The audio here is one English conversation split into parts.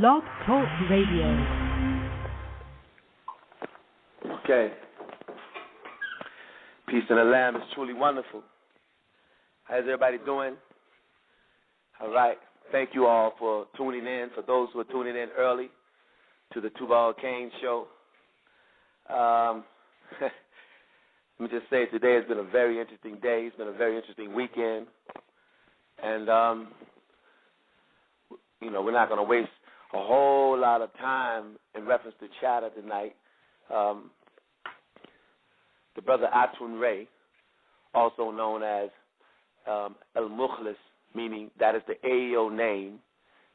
Blog Talk Radio. Okay. Peace in the Lamb is truly wonderful. How's everybody doing? All right. Thank you all for tuning in. For those who are tuning in early to the Tubal Cain show. Let me just say today has been a very interesting day. It's been a very interesting weekend. And, we're not going to waste a whole lot of time in reference to chatter tonight. The brother ATUN-RE, also known as El-Mukhlis, meaning that is the AO name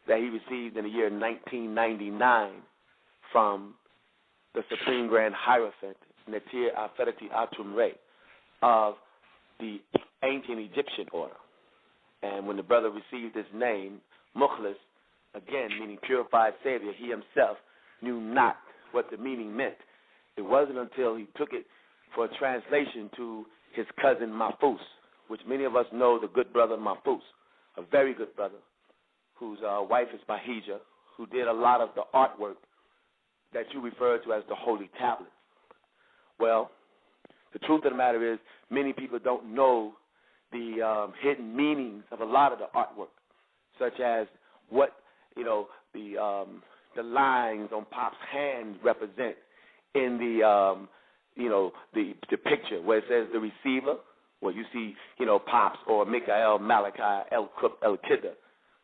that he received in the year 1999 from the Supreme Grand Hierophant, Netir Afetati ATUN-RE, of the ancient Egyptian order. And when the brother received his name, Mukhlis, again, meaning purified Savior, he himself knew not what the meaning meant. It wasn't until he took it for a translation to his cousin Mahfuz, which many of us know the good brother Mahfuz, a very good brother, whose wife is Bahija, who did a lot of the artwork that you refer to as the Holy Tablets. Well, the truth of the matter is many people don't know the hidden meanings of a lot of the artwork, such as what, the lines on Pop's hand represent in the picture where it says the receiver, where you see, Pops or Mikael, Malachi, El-Kidda,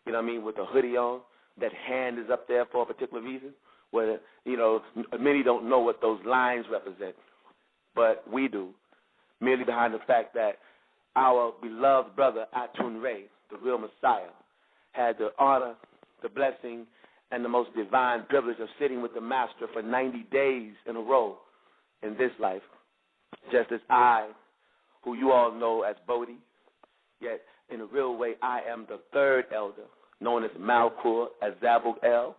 with a hoodie on. That hand is up there for a particular reason. Where, many don't know what those lines represent, but we do, merely behind the fact that our beloved brother ATUN-RE, the real Messiah, had the honor, the blessing, and the most divine privilege of sitting with the Master for 90 days in a row in this life, just as I, who you all know as Bodie, yet in a real way I am the third elder, known as Malkur Azabul El,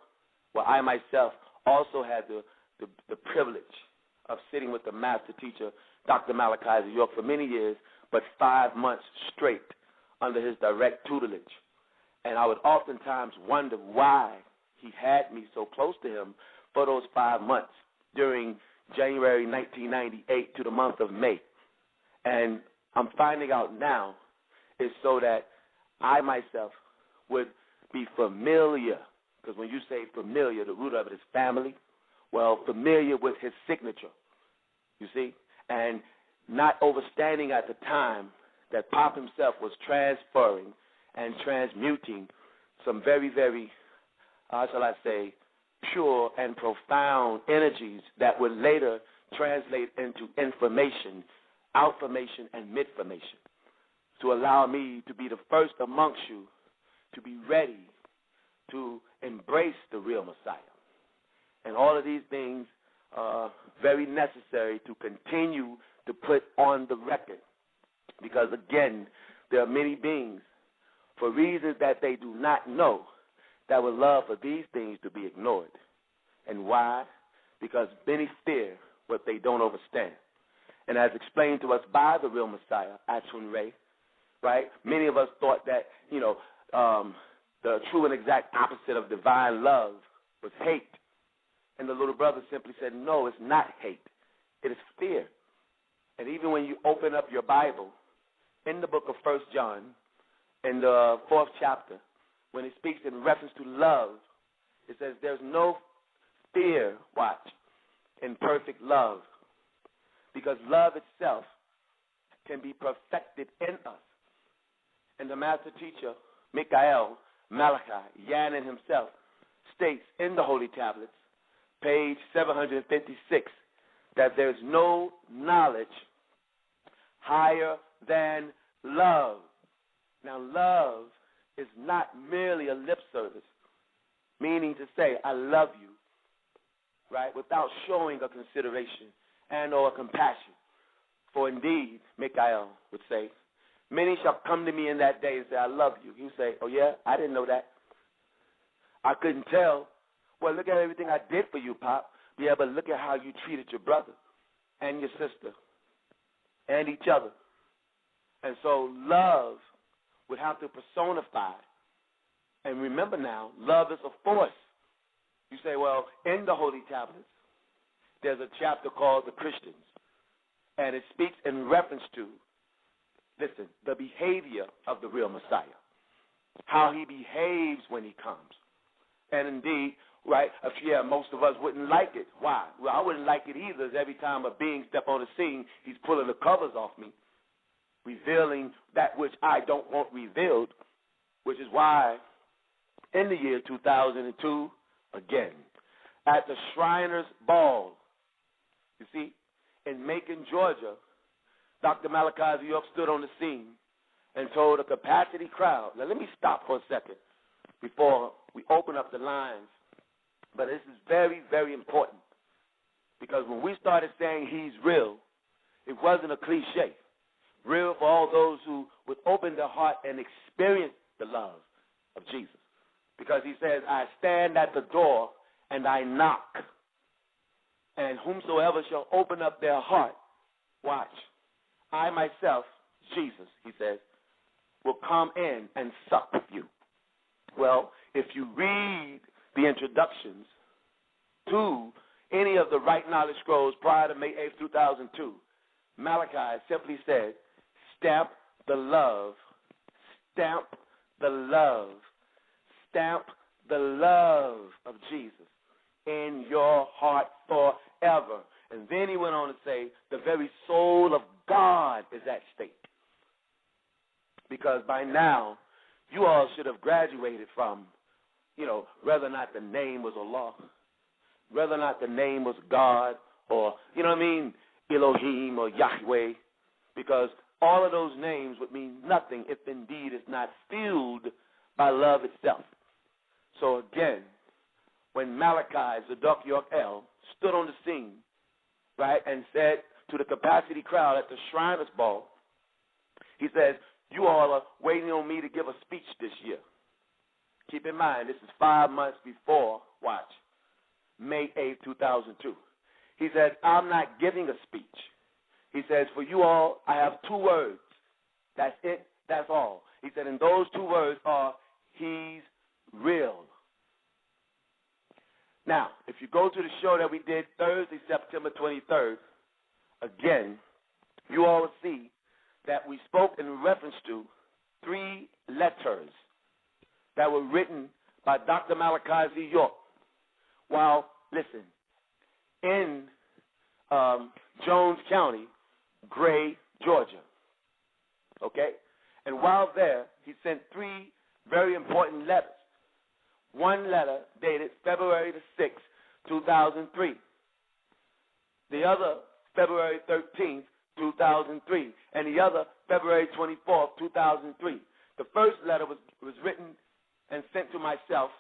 where I myself also had the privilege of sitting with the master teacher, Dr. Malachi York, for many years, but 5 months straight under his direct tutelage. And I would oftentimes wonder why he had me so close to him for those 5 months during January 1998 to the month of May. And I'm finding out now is so that I myself would be familiar, because when you say familiar, the root of it is family, well, familiar with his signature, you see, and not overstanding at the time that Pop himself was transferring and transmuting some very, very, how shall I say, pure and profound energies that would later translate into information, outformation, and midformation, to allow me to be the first amongst you to be ready to embrace the real Messiah. And all of these things are very necessary to continue to put on the record, because, again, there are many beings, for reasons that they do not know, that would love for these things to be ignored. And why? Because many fear what they don't understand. And as explained to us by the real Messiah, ATUN-RE, right, many of us thought that, the true and exact opposite of divine love was hate. And the little brother simply said, no, it's not hate. It is fear. And even when you open up your Bible, in the book of 1 John, in the 4th chapter, when it speaks in reference to love, it says there's no fear, watch, in perfect love, because love itself can be perfected in us. And the master teacher, Mikael, Malachi, Yanin himself, states in the Holy Tablets, page 756, that there's no knowledge higher than love. Now, love is not merely a lip service, meaning to say, I love you, right, without showing a consideration and or a compassion. For indeed, Mikael would say, many shall come to me in that day and say, I love you. You say, oh, yeah, I didn't know that. I couldn't tell. Well, look at everything I did for you, Pop. Yeah, but look at how you treated your brother and your sister and each other. And so love would have to personify. And remember now, love is a force. You say, well, in the Holy Tablets, there's a chapter called the Christians, and it speaks in reference to, listen, the behavior of the real Messiah, how he behaves when he comes. And indeed, right, most of us wouldn't like it. Why? Well, I wouldn't like it either. Every time a being step on the scene, he's pulling the covers off me, revealing that which I don't want revealed, which is why in the year 2002, again, at the Shriners Ball, you see, in Macon, Georgia, Dr. Malachi York stood on the scene and told a capacity crowd. Now, let me stop for a second before we open up the lines. But this is very, very important, because when we started saying he's real, it wasn't a cliche. Real for all those who would open their heart and experience the love of Jesus. Because he says, I stand at the door and I knock, and whomsoever shall open up their heart, watch, I myself, Jesus, he says, will come in and sup with you. Well, if you read the introductions to any of the Right Knowledge Scrolls prior to May 8th, 2002, Malachi simply said, stamp the love, stamp the love, stamp the love of Jesus in your heart forever. And then he went on to say, the very soul of God is at stake. Because by now, you all should have graduated from, whether or not the name was Allah, whether or not the name was God, or, Elohim or Yahweh, because all of those names would mean nothing if indeed it's not filled by love itself. So again, when Malachi Zadok York L stood on the scene, right, and said to the capacity crowd at the Shriners Ball, he says, you all are waiting on me to give a speech this year. Keep in mind, this is 5 months before, watch, May 8, 2002. He says, I'm not giving a speech. He says, for you all, I have 2 words. That's it. That's all. He said, and those 2 words are, he's real. Now, if you go to the show that we did Thursday, September 23rd, again, you all will see that we spoke in reference to 3 letters that were written by Dr. Malachi Z. York while, listen, in Jones County, Gray, Georgia. Okay? And while there, he sent 3 very important letters. One letter dated February the 6th, 2003. The other, February 13th, 2003. And the other, February 24th, 2003. The first letter was written and sent to myself,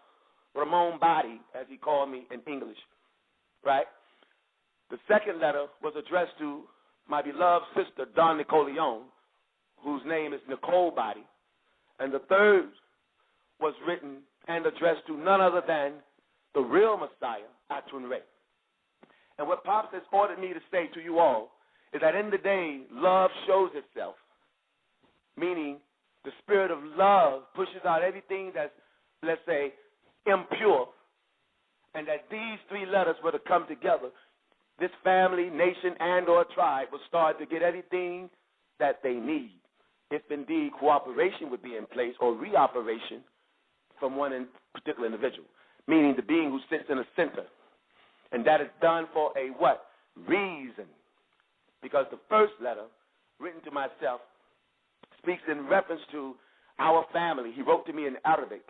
Ramon Bodie, as he called me in English, right? The second letter was addressed to my beloved sister, Don Nicoleone, whose name is Nicole Bodie. And the third was written and addressed to none other than the real Messiah, ATUN-RE. And what Pops has ordered me to say to you all is that in the day, love shows itself, meaning the spirit of love pushes out everything that's, let's say, impure, and that these 3 letters were to come together, this family, nation, and or tribe will start to get everything that they need, if indeed cooperation would be in place or reoperation from one particular individual, meaning the being who sits in the center. And that is done for a what? Reason. Because the first letter, written to myself, speaks in reference to our family. He wrote to me in Arabic,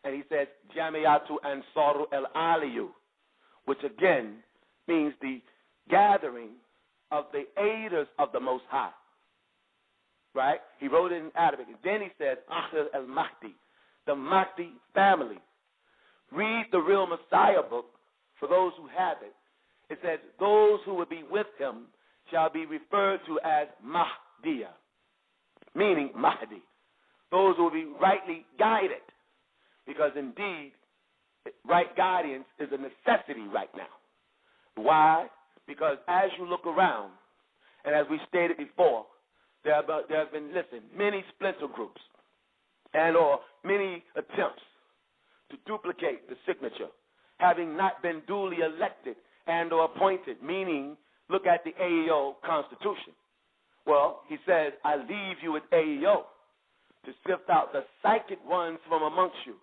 and he says, Jamiatu Ansaru el-Aliyu, which again means the gathering of the aiders of the Most High. Right? He wrote it in Arabic. And then he says, Akhir el-Mahdi, the Mahdi family. Read the Real Messiah book for those who have it. It says, those who will be with him shall be referred to as Mahdiya, meaning Mahdi. Those who will be rightly guided, because indeed, right guidance is a necessity right now. Why? Because as you look around, and as we stated before, there have been, many splinter groups and or many attempts to duplicate the signature having not been duly elected and or appointed, meaning look at the AEO Constitution. Well, he says, I leave you with AEO to sift out the psychic ones from amongst you.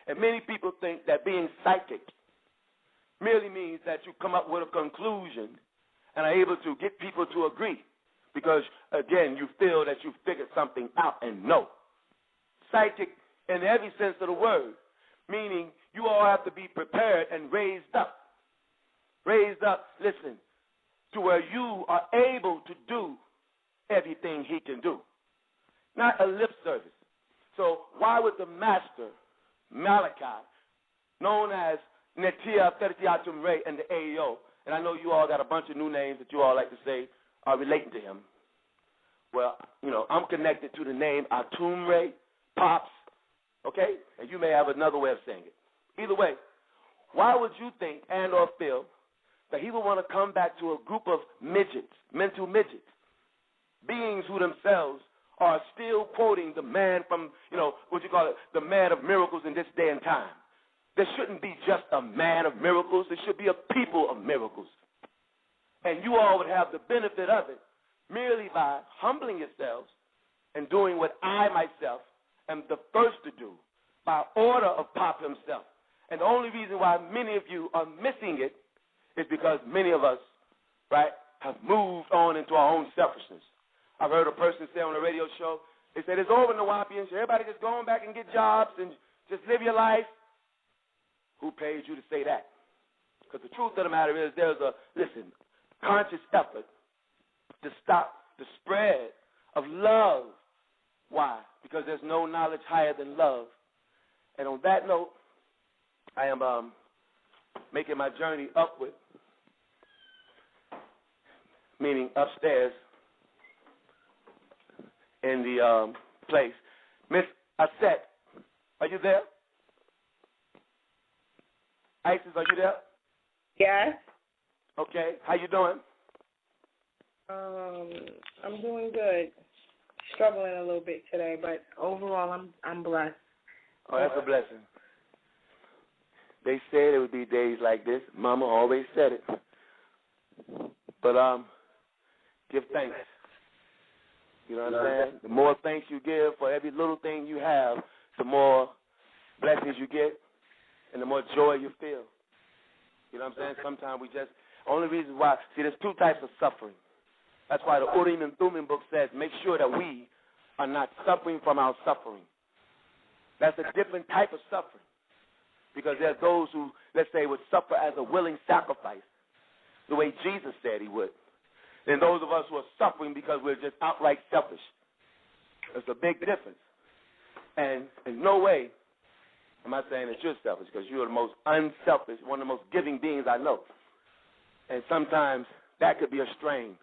And many people think that being psychic merely means that you come up with a conclusion and are able to get people to agree because, again, you feel that you've figured something out and know. Psychic in every sense of the word, meaning you all have to be prepared and raised up. Raised up, listen, to where you are able to do everything he can do. Not a lip service. So why would the master, Malachi, known as ATUN-RE and the AEO, and I know you all got a bunch of new names that you all like to say are relating to him. Well, I'm connected to the name ATUN-RE, Pops, okay? And you may have another way of saying it. Either way, why would you think and or feel that he would want to come back to a group of midgets, mental midgets, beings who themselves are still quoting the man from, the man of miracles in this day and time? There shouldn't be just a man of miracles. There should be a people of miracles. And you all would have the benefit of it merely by humbling yourselves and doing what I myself am the first to do by order of Pop himself. And the only reason why many of you are missing it is because many of us, right, have moved on into our own selfishness. I've heard a person say on a radio show, they said, it's over in the Wapians. Everybody just going back and get jobs and just live your life. Who paid you to say that? Because the truth of the matter is there's a, conscious effort to stop the spread of love. Why? Because there's no knowledge higher than love. And on that note, I am making my journey upward, meaning upstairs in the place. Miss Aset, are you there? Isis, are you there? Yes. Okay. How you doing? I'm doing good. Struggling a little bit today, but overall I'm blessed. Oh, that's a blessing. They said it would be days like this. Mama always said it. But give thanks. You know what I'm saying? The more thanks you give for every little thing you have, the more blessings you get and the more joy you feel. You know what I'm saying? Sometimes we just, only reason why, see, there's two types of suffering. That's why the Urim and Thummim book says, make sure that we are not suffering from our suffering. That's a different type of suffering. Because there's those who, let's say, would suffer as a willing sacrifice, the way Jesus said he would. And those of us who are suffering because we're just outright selfish. There's a big difference. And in no way am I saying that you're selfish, because you're the most unselfish, one of the most giving beings I know. And sometimes that could be a strain.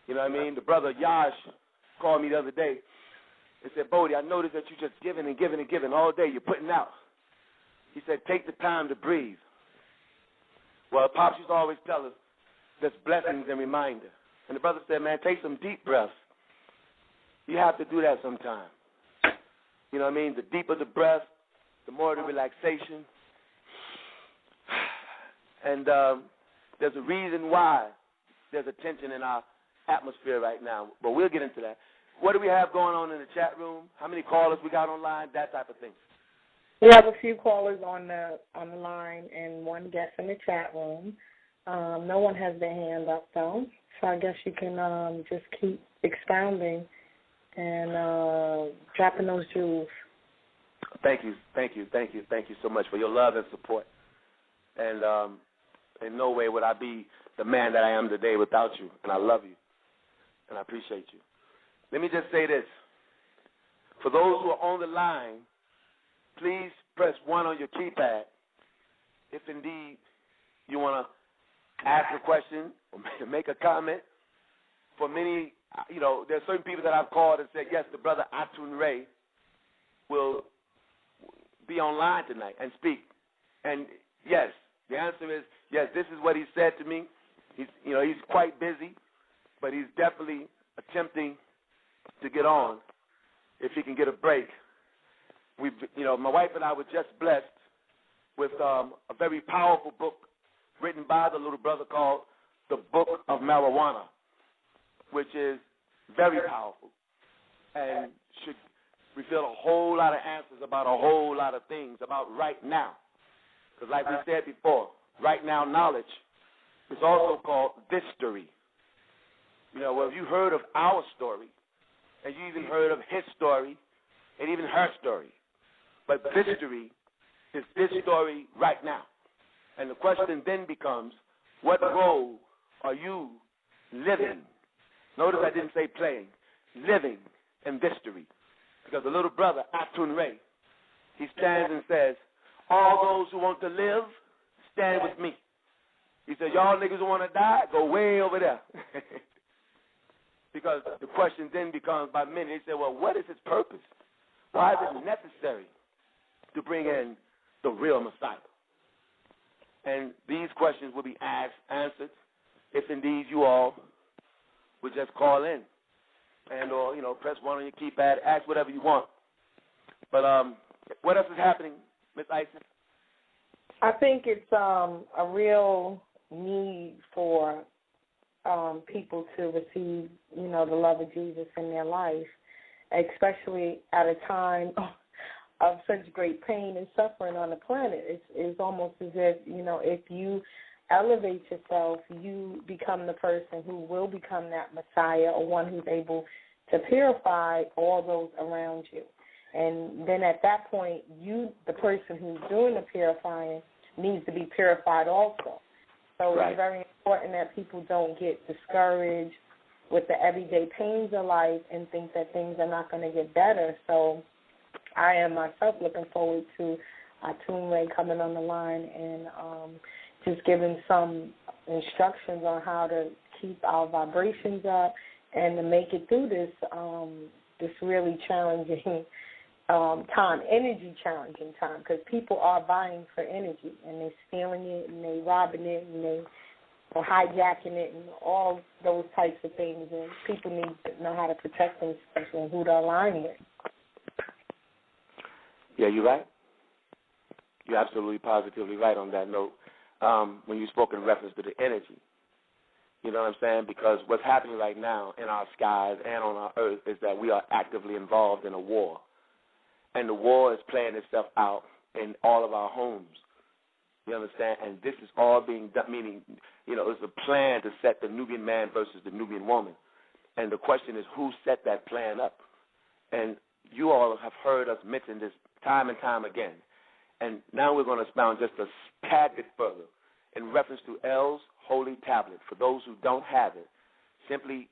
You know what I mean? The brother Yash called me the other day and said, Bodie, I noticed that you're just giving and giving and giving all day. You're putting out. He said, take the time to breathe. Well, Pops used to always tell us, there's blessings and reminder. And the brother said, man, take some deep breaths. You have to do that sometime. You know what I mean? The deeper the breath, the more the relaxation. And there's a reason why there's a tension in our atmosphere right now. But we'll get into that. What do we have going on in the chat room? How many callers we got online? That type of thing. We have a few callers on the line and one guest in the chat room. No one has their hand up, though, so I guess you can just keep expounding and dropping those jewels. Thank you so much for your love and support. And in no way would I be the man that I am today without you, and I love you, and I appreciate you. Let me just say this. For those who are on the line, please press 1 on your keypad if indeed you want to ask a question or make a comment. For many, there's certain people that I've called and said, yes, the brother ATUN-RE will be online tonight and speak. And yes, the answer is yes, this is what he said to me. He's quite busy, but he's definitely attempting to get on if he can get a break. My wife and I were just blessed with a very powerful book written by the little brother called The Book of Marijuana, which is very powerful and should reveal a whole lot of answers about a whole lot of things about right now. Because like we said before, right now knowledge is also called history. You know, well, you heard of our story, and you even heard of his story, and even her story. But history is this story right now. And the question then becomes, what role are you living? Notice I didn't say playing. Living in history. Because the little brother, ATUN-RE, he stands and says, all those who want to live, stand with me. He said, y'all niggas who want to die, go way over there. Because the question then becomes by many, they say, well, what is its purpose? Why is it necessary to bring in the real Messiah? And these questions will be answered if indeed you all would just call in and or, you know, press 1 on your keypad, ask whatever you want. But what else is happening, Miss Isis? I think it's a real need for people to receive, you know, the love of Jesus in their life, especially at a time of such great pain and suffering on the planet. It's almost as if, you know, if you elevate yourself, you become the person who will become that Messiah, or one who's able to purify all those around you. And then at that point, you, the person who's doing the purifying, needs to be purified also. So It's very important that people don't get discouraged with the everyday pains of life and think that things are not going to get better. So I am myself looking forward to ATUN-RE coming on the line and just giving some instructions on how to keep our vibrations up and to make it through this really challenging time, energy challenging time, because people are vying for energy and they're stealing it and they're robbing it and they're hijacking it and all those types of things, and people need to know how to protect themselves and who they're aligning with. Yeah, you're right. You're absolutely positively right on that note. When you spoke in reference to the energy, you know what I'm saying? Because what's happening right now in our skies and on our earth is that we are actively involved in a war. And the war is playing itself out in all of our homes. You understand? And this is all being done, meaning, you know, it's a plan to set the Nubian man versus the Nubian woman. And the question is, who set that plan up? And you all have heard us mention this time and time again. And now we're going to expound just a tad bit further in reference to L's Holy Tablet. For those who don't have it, simply,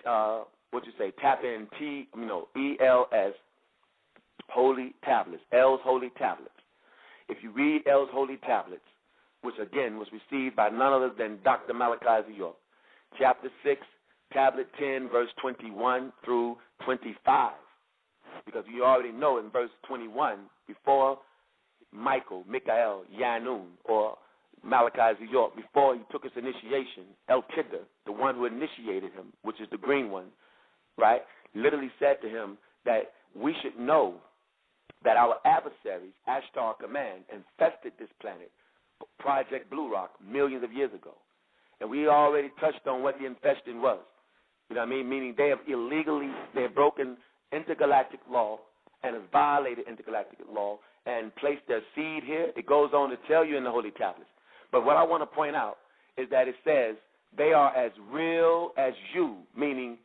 tap in ELS Holy Tablets, L's Holy Tablets. If you read L's Holy Tablets, which again was received by none other than Dr. Malachi Z. York, chapter 6, tablet 10, verse 21 through 25, because you already know in verse 21, before Michael, Yanun, or Malachi Z. York, before he took his initiation, El Kidder, the one who initiated him, which is the green one, right, literally said to him that we should know that our adversaries, Ashtar Command, infested this planet, Project Blue Rock, millions of years ago. And we already touched on what the infestation was. You know what I mean? Meaning they have broken intergalactic law and have violated intergalactic law and placed their seed here. It goes on to tell you in the Holy Tablets. But what I want to point out is that it says they are as real as you, meaning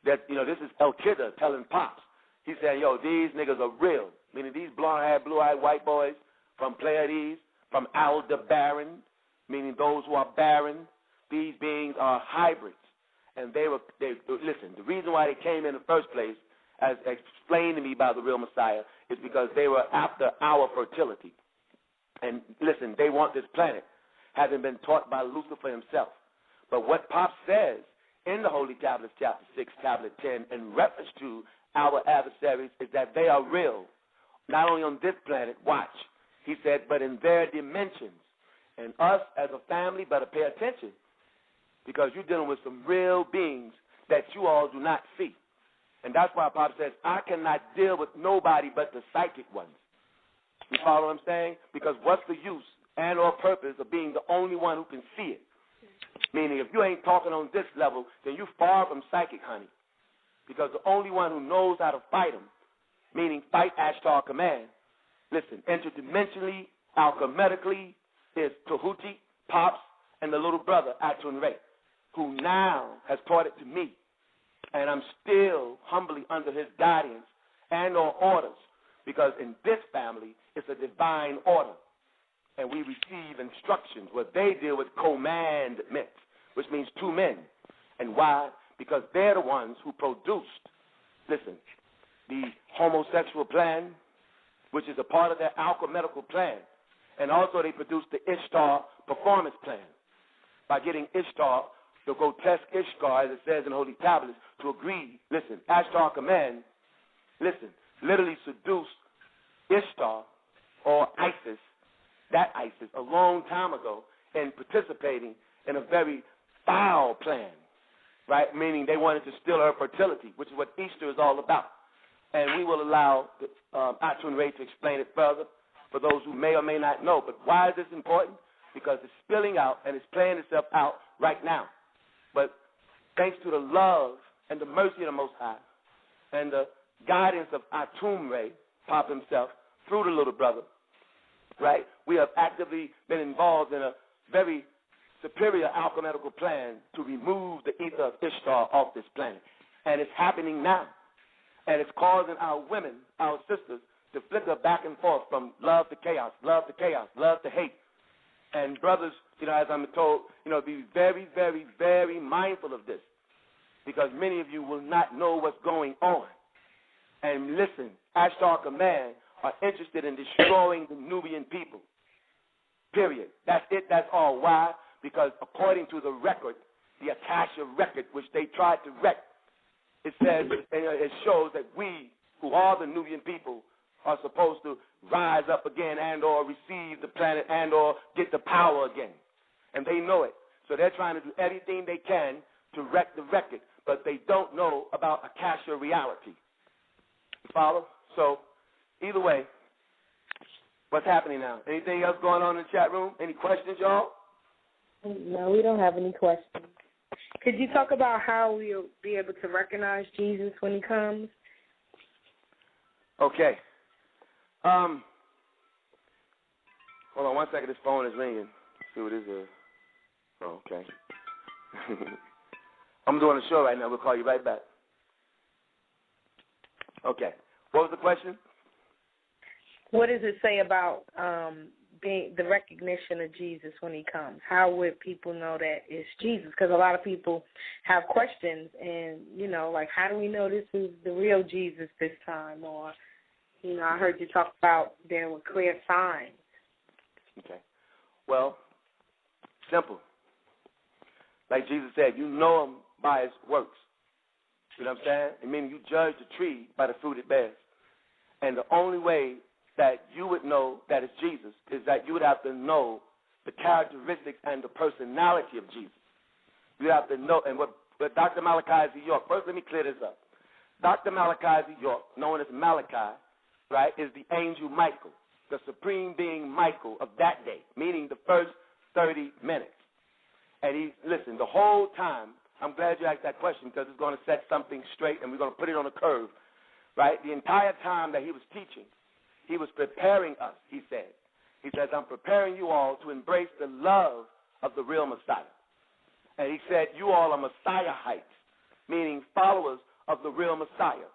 that, you know, this is El Kidder telling Pops. He said, these niggas are real, meaning these blonde-haired, blue-eyed white boys from Pleiades, from Aldebaran, meaning those who are barren. These beings are hybrids. And listen, the reason why they came in the first place, as explained to me by the real Messiah, is because they were after our fertility. And listen, they want this planet, having been taught by Lucifer himself. But what Pop says in the Holy Tablets, chapter 6, tablet 10, in reference to our adversaries, is that they are real, not only on this planet, watch, he said, but in their dimensions. And us as a family better pay attention, because you're dealing with some real beings that you all do not see. And that's why Pop says, I cannot deal with nobody but the psychic ones. You follow what I'm saying? Because what's the use and or purpose of being the only one who can see it? Meaning if you ain't talking on this level, then you far from psychic, honey. Because the only one who knows how to fight them, meaning fight Ashtar command, listen, interdimensionally, alchemically, is Tahuti, Pops, and the little brother, ATUN-RE, who now has taught it to me. And I'm still humbly under his guidance and or orders, because in this family, it's a divine order. And we receive instructions where they deal with commandments, which means two men. And why? Because they're the ones who produced, listen, the homosexual plan, which is a part of their alchemical plan. And also they produced the Ishtar performance plan by getting Ishtar, the grotesque Ishtar, as it says in Holy Tablets, to agree, listen, Ashtar command, listen, literally seduced Ishtar or Isis, that Isis, a long time ago, in participating in a very foul plan, right? Meaning they wanted to steal her fertility, which is what Easter is all about. And we will allow ATUN-RE to explain it further for those who may or may not know. But why is this important? Because it's spilling out and it's playing itself out right now. But thanks to the love and the mercy of the Most High and the guidance of ATUN-RE, Pop himself, through the little brother, right, we have actively been involved in a very superior alchemical plan to remove the ether of Ishtar off this planet. And it's happening now. And it's causing our women, our sisters, to flicker back and forth from love to chaos, love to chaos, love to hate. And brothers, as I'm told, be very, very, very mindful of this, because many of you will not know what's going on. And listen, Ashtar Command are interested in destroying the Nubian people, period. That's it, that's all. Why? Because according to the record, the Akasha record, which they tried to wreck, it says, it shows that we, who are the Nubian people, are supposed to rise up again and or receive the planet and or get the power again. And they know it. So they're trying to do everything they can to wreck the record, but they don't know about Akasha reality. You follow? So either way, what's happening now? Anything else going on in the chat room? Any questions, y'all? No, we don't have any questions. Could you talk about how we'll be able to recognize Jesus when he comes? Okay. Hold on 1 second. This phone is ringing. Let's see what this is. Oh, okay. I'm doing a show right now. We'll call you right back. Okay. What was the question? What does it say about being the recognition of Jesus when he comes? How would people know that it's Jesus? Because a lot of people have questions and, like, how do we know this is the real Jesus this time? Or, I heard you talk about there were clear signs. Okay. Well, simple. Like Jesus said, you know him by his works. You know what I'm saying? It means you judge the tree by the fruit it bears. And the only way that you would know that it's Jesus is that you would have to know the characteristics and the personality of Jesus. You have to know, and what Dr. Malachi Z. York, first let me clear this up. Dr. Malachi Z. York, known as Malachi, right, is the angel Michael, the supreme being Michael of that day, meaning the first 30 minutes. And listen, the whole time, I'm glad you asked that question because it's going to set something straight and we're going to put it on a curve, right? The entire time that he was teaching, he was preparing us, he said. He says, I'm preparing you all to embrace the love of the real Messiah. And he said, you all are Messiahites, meaning followers of the real Messiah.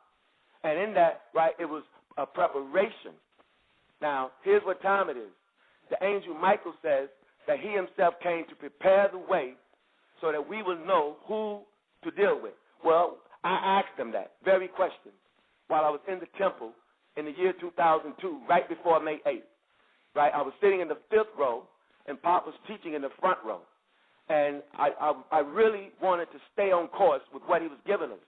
And in that, right, it was a preparation. Now, here's what time it is. The angel Michael says that he himself came to prepare the way so that we will know who to deal with. Well, I asked him that very question while I was in the temple in the year 2002, right before May 8th. Right, I was sitting in the 5th row, and Pop was teaching in the front row. And I really wanted to stay on course with what he was giving us.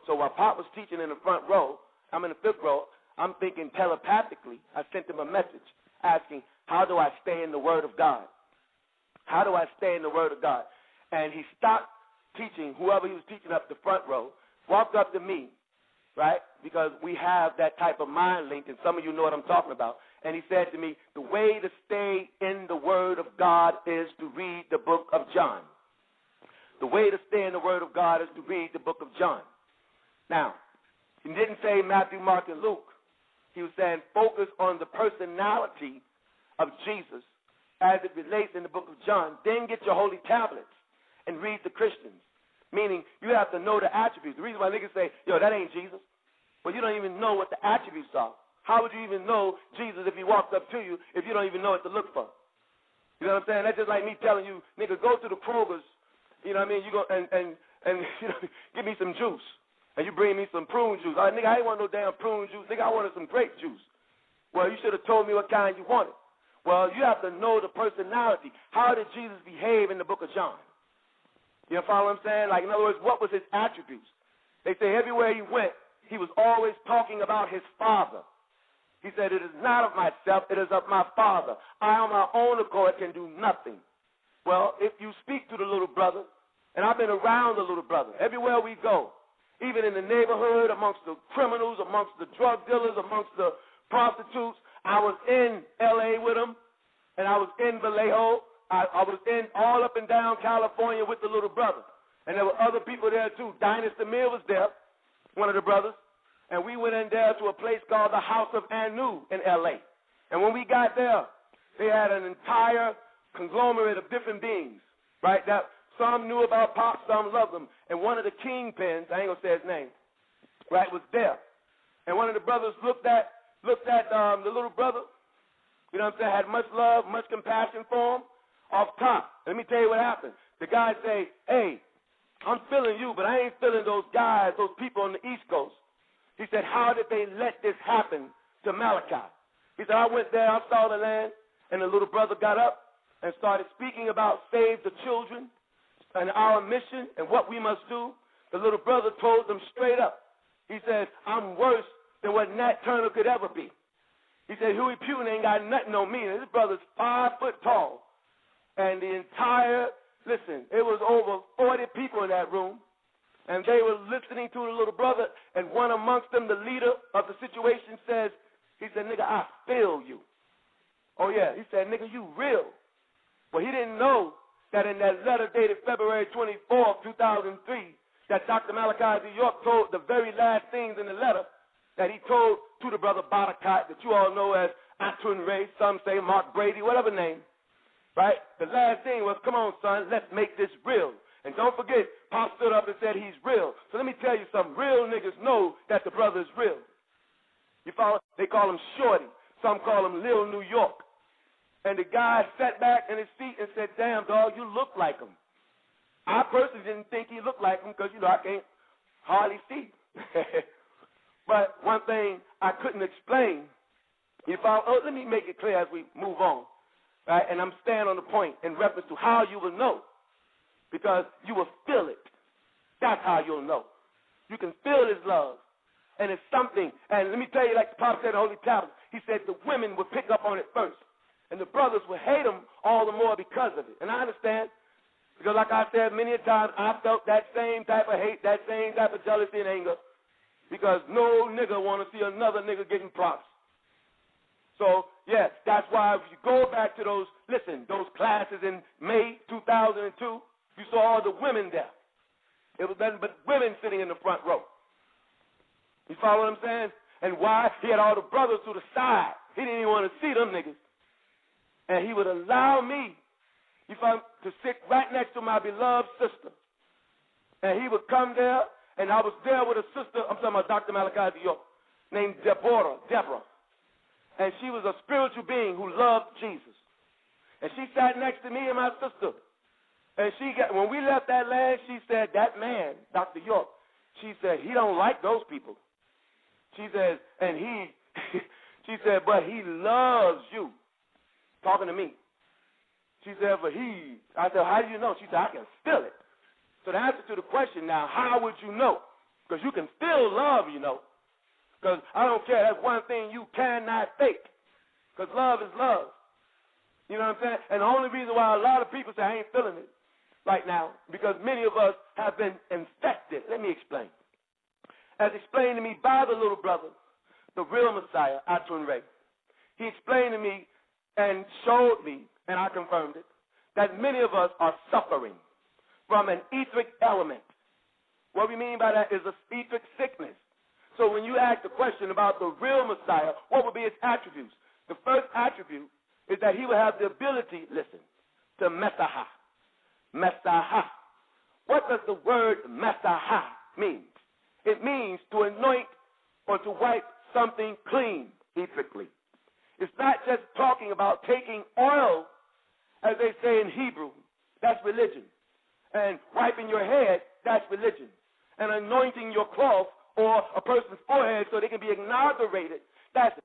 So while Pop was teaching in the front row, I'm in the 5th row, I'm thinking telepathically, I sent him a message asking, how do I stay in the Word of God? How do I stay in the Word of God? And he stopped teaching, whoever he was teaching up the front row, walked up to me, right, because we have that type of mind link, and some of you know what I'm talking about. And he said to me, the way to stay in the Word of God is to read the book of John. The way to stay in the Word of God is to read the book of John. Now, he didn't say Matthew, Mark, and Luke. He was saying focus on the personality of Jesus as it relates in the book of John. Then get your holy tablets and read the Christians. Meaning you have to know the attributes. The reason why niggas say, yo, that ain't Jesus. Well, you don't even know what the attributes are. How would you even know Jesus if he walks up to you if you don't even know what to look for? You know what I'm saying? That's just like me telling you, nigga, go to the Kroger's, you know what I mean? You go and you know, give me some juice. And you bring me some prune juice. Nigga, I ain't want no damn prune juice. Nigga, I wanted some grape juice. Well, you should have told me what kind you wanted. Well, you have to know the personality. How did Jesus behave in the book of John? You follow what I'm saying? Like, in other words, what was his attributes? They say everywhere he went, he was always talking about his Father. He said, it is not of myself, it is of my Father. I on my own accord can do nothing. Well, if you speak to the little brother, and I've been around the little brother, everywhere we go, even in the neighborhood, amongst the criminals, amongst the drug dealers, amongst the prostitutes, I was in L.A. with them, and I was in Vallejo. I was in all up and down California with the little brother. And there were other people there, too. Dinus Demir was there, one of the brothers. And we went in there to a place called the House of Anu in L.A. And when we got there, they had an entire conglomerate of different beings, right? That some knew about Pop, some loved them. And one of the kingpins, I ain't going to say his name, right, was there. And one of the brothers looked at the little brother, you know what I'm saying, had much love, much compassion for him. Off top, let me tell you what happened. The guy say, hey, I'm feeling you, but I ain't feeling those guys, those people on the East Coast. He said, how did they let this happen to Malachi? He said, I went there, I saw the land, and the little brother got up and started speaking about save the children and our mission and what we must do. The little brother told them straight up. He said, I'm worse than what Nat Turner could ever be. He said, Huey Putin ain't got nothing on me. And this brother's 5 foot tall. And the entire, listen, it was over 40 people in that room. And they were listening to the little brother. And one amongst them, the leader of the situation, says, he said, nigga, I feel you. Oh, yeah. He said, nigga, you real. Well, he didn't know that in that letter dated February 24, 2003, that Dr. Malachi Z. York told the very last things in the letter that he told to the brother Bodicott, that you all know as ATUN-RE, some say Mark Brady, whatever name, right? The last thing was, come on, son, let's make this real. And don't forget, Pop stood up and said he's real. So let me tell you something. Real niggas know that the brother is real. You follow? They call him Shorty. Some call him Lil New York. And the guy sat back in his seat and said, damn, dog, you look like him. I personally didn't think he looked like him because, you know, I can't hardly see. But one thing I couldn't explain, you follow? Oh, let me make it clear as we move on. Right? And I'm staying on the point in reference to how you will know. Because you will feel it. That's how you'll know. You can feel his love. And it's something. And let me tell you, like the Pop said in the Holy Tablet, he said the women would pick up on it first. And the brothers would hate him all the more because of it. And I understand. Because like I said many a time, I felt that same type of hate, that same type of jealousy and anger. Because no nigga want to see another nigga getting props. So, yeah, that's why if you go back to those classes in May 2002, you saw all the women there. It was nothing but women sitting in the front row. You follow what I'm saying? And why? He had all the brothers to the side. He didn't even want to see them niggas. And he would allow me, to sit right next to my beloved sister. And he would come there, and I was there with a sister, I'm talking about Dr. Malachi Z. York, named Deborah. And she was a spiritual being who loved Jesus. And she sat next to me and my sister. And when we left that land, she said, that man, Dr. York, she said, he don't like those people. She says, she said, but he loves you. Talking to me. She said, I said, how do you know? She said, I can feel it. So the answer to the question now, how would you know? Because you can feel love, you know. Because I don't care, that's one thing you cannot fake. Because love is love. You know what I'm saying? And the only reason why a lot of people say, I ain't feeling it right now, because many of us have been infected. Let me explain. As explained to me by the little brother, the real Messiah, ATUN-RE. he explained to me and showed me, and I confirmed it, that many of us are suffering from an etheric element. What we mean by that is a etheric sickness. So when you ask the question about the real Messiah, what would be his attributes? The first attribute is that he will have the ability, listen, to Messiah. Messiah. What does the word Messiah mean? It means to anoint or to wipe something clean, ethically. It's not just talking about taking oil, as they say in Hebrew, that's religion. And wiping your head, that's religion. And anointing your cloth or a person's forehead so they can be inaugurated, that's,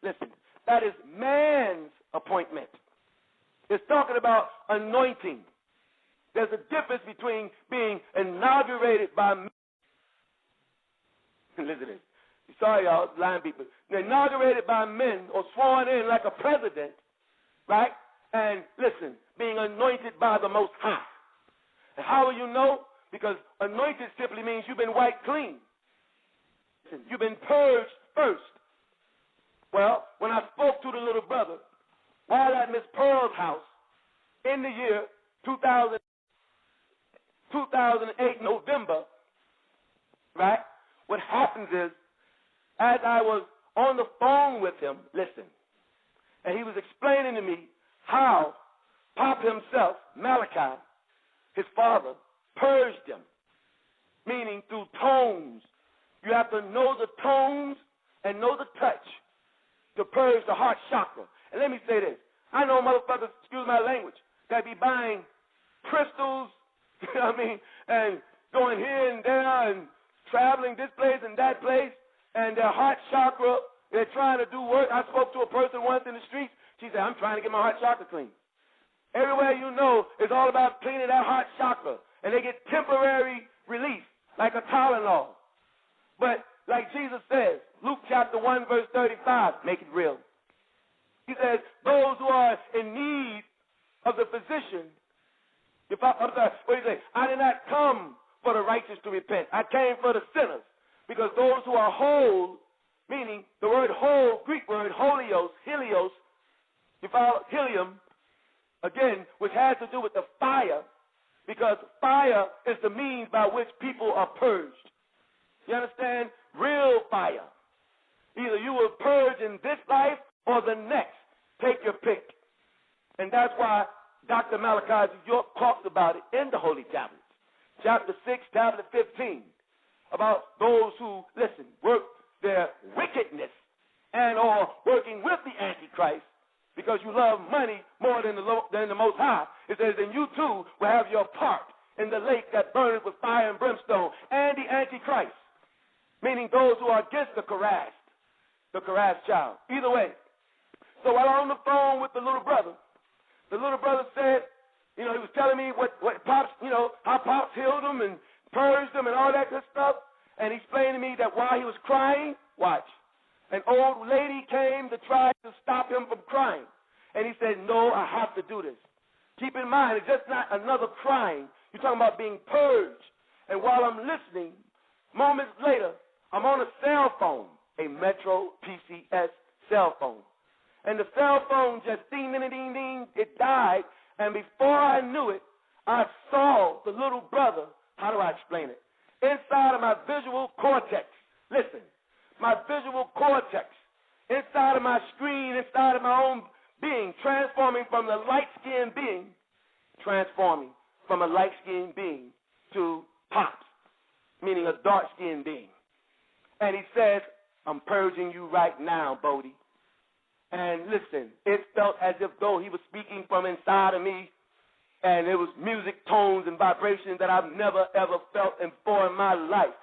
listen, that is man's appointment. It's talking about anointing. There's a difference between being inaugurated by men. Listen to this. Sorry, y'all, lying people. They're inaugurated by men or sworn in like a president, right? And listen, being anointed by the Most High. And how will you know? Because anointed simply means you've been wiped clean. Listen, you've been purged first. Well, when I spoke to the little brother while at Miss Pearl's house in the year 2008, November, right? What happens is, as I was on the phone with him, listen, and he was explaining to me how Pop himself, Malachi, his father, purged him, meaning through tones. You have to know the tones and know the touch to purge the heart chakra. And let me say this. I know motherfuckers, excuse my language, that be buying crystals, you know what I mean, and going here and there and traveling this place and that place, and their heart chakra, they're trying to do work. I spoke to a person once in the streets. She said, I'm trying to get my heart chakra clean. Everywhere you know, it's all about cleaning that heart chakra. And they get temporary relief, like a Tylenol. But like Jesus says, Luke chapter 1, verse 35, make it real. He says, those who are in need of the physician, what do you say? I did not come for the righteous to repent. I came for the sinners. Because those who are whole, meaning the word whole, Greek word, helios, you follow, helium, again, which has to do with the fire, because fire is the means by which people are purged. You understand? Real fire. Either you will purge in this life or the next. Take your pick. And that's why Dr. Malachi York talks about it in the Holy Tablets. Chapter 6, tablet 15. About those who, listen, work their wickedness and or working with the Antichrist because you love money more than the Most High. It says, and you too will have your part in the lake that burneth with fire and brimstone, and the Antichrist, meaning those who are against the harassed child. Either way. So while I'm on the phone with the little brother said, you know, he was telling me what Pops, you know, how Pops healed him and purged him and all that good stuff. And he explained to me that while he was crying, watch, an old lady came to try to stop him from crying. And he said, no, I have to do this. Keep in mind, it's just not another crying. You're talking about being purged. And while I'm listening, moments later, I'm on a cell phone, a Metro PCS cell phone. And the cell phone just ding, ding, ding, ding, it died. And before I knew it, I saw the little brother. How do I explain it? Inside of my visual cortex. Listen, my visual cortex. Inside of my screen, inside of my own being, transforming from the light-skinned being, transforming from a light-skinned being to Pops, meaning a dark-skinned being. And he says, I'm purging you right now, Bodie. And listen, it felt as if though he was speaking from inside of me, and it was music tones and vibrations that I've never, ever felt before in my life.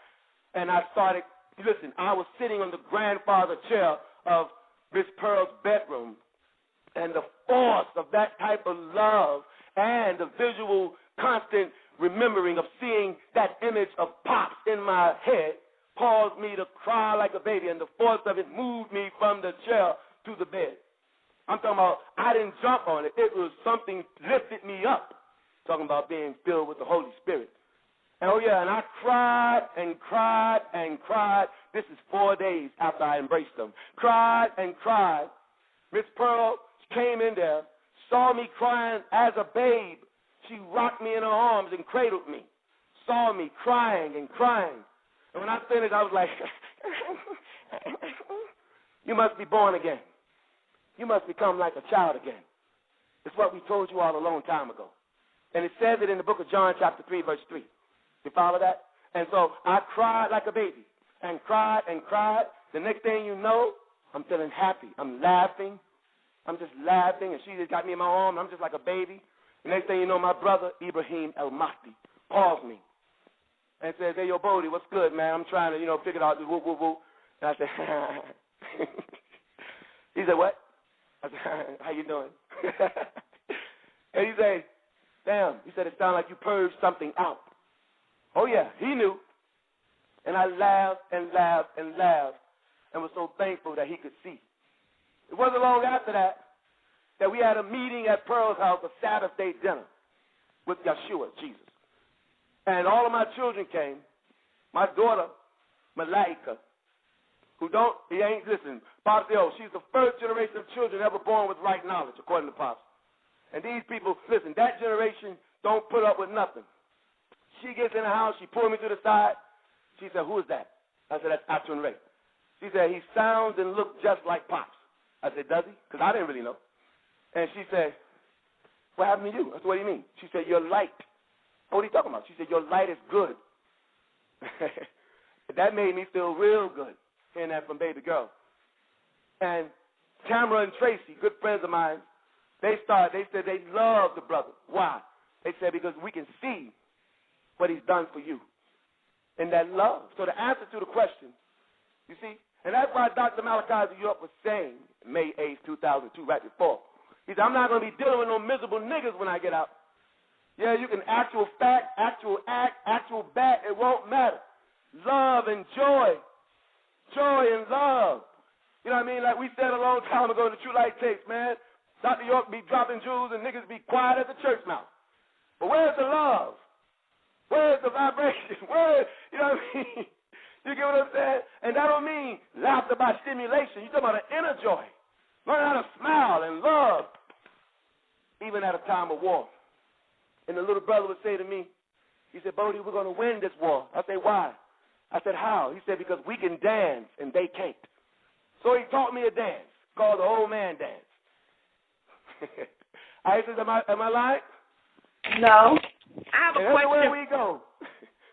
And I started, listen, I was sitting on the grandfather chair of Miss Pearl's bedroom, and the force of that type of love and the visual constant remembering of seeing that image of Pops in my head caused me to cry like a baby, and the force of it moved me from the chair to the bed. I'm talking about I didn't jump on it. It was something lifted me up. Talking about being filled with the Holy Spirit. And oh yeah, and I cried and cried and cried. This is 4 days after I embraced them. Cried and cried Miss Pearl came in there, saw me crying as a babe. She rocked me in her arms and cradled me, saw me crying and crying. And when I finished, I was like, you must be born again. You must become like a child again. It's what we told you all a long time ago. And it says it in the book of John chapter 3, verse 3. You follow that? And so I cried like a baby and cried and cried. The next thing you know, I'm feeling happy. I'm laughing. I'm just laughing, and she just got me in my arm, and I'm just like a baby. The next thing you know, my brother, Ibrahim El-Mahdi, calls me and says, hey, yo, Bodie, what's good, man? I'm trying to, figure it out. Woo, woo, woo. And I said, he said, what? I said, how you doing? And he said, damn. He said, it sounded like you purged something out. Oh, yeah, he knew. And I laughed and laughed and laughed and was so thankful that he could see. It wasn't long after that we had a meeting at Pearl's house, a Sabbath day dinner with Yeshua, Jesus. And all of my children came. My daughter, Malaika, listen, Bob said, she's the first generation of children ever born with right knowledge, according to Pop. And these people, listen, that generation don't put up with nothing. She gets in the house, she pulled me to the side. She said, who is that? I said, that's ATUN-RE. She said, he sounds and looks just like Pops. I said, does he? Because I didn't really know. And she said, what happened to you? I said, what do you mean? She said, your light. What are you talking about? She said, your light is good. That made me feel real good, hearing that from baby girl. And Tamara and Tracy, good friends of mine, they said they love the brother. Why? They said, because we can see what he's done for you. And that love. So the answer to the question, you see, and that's why Dr. Malachi New York was saying, May 8th, 2002, right before, he said, I'm not going to be dealing with no miserable niggas when I get out. Yeah, you can actual fact, actual act, actual bat, it won't matter. Love and joy. Joy and love. You know what I mean? Like we said a long time ago in the True Light tapes, man. Dr. York be dropping jewels and niggas be quiet at the church mouth. But where's the love? Where's the vibration? You know what I mean? You get what I'm saying? And that don't mean laughter by stimulation. You're talking about an inner joy. Learn how to smile and love, even at a time of war. And the little brother would say to me, he said, Bodie, we're going to win this war. I said, why? I said, how? He said, because we can dance and they can't. So he taught me a dance called the old man dance. I said, am I lying? No. I have a and question. Everywhere we go.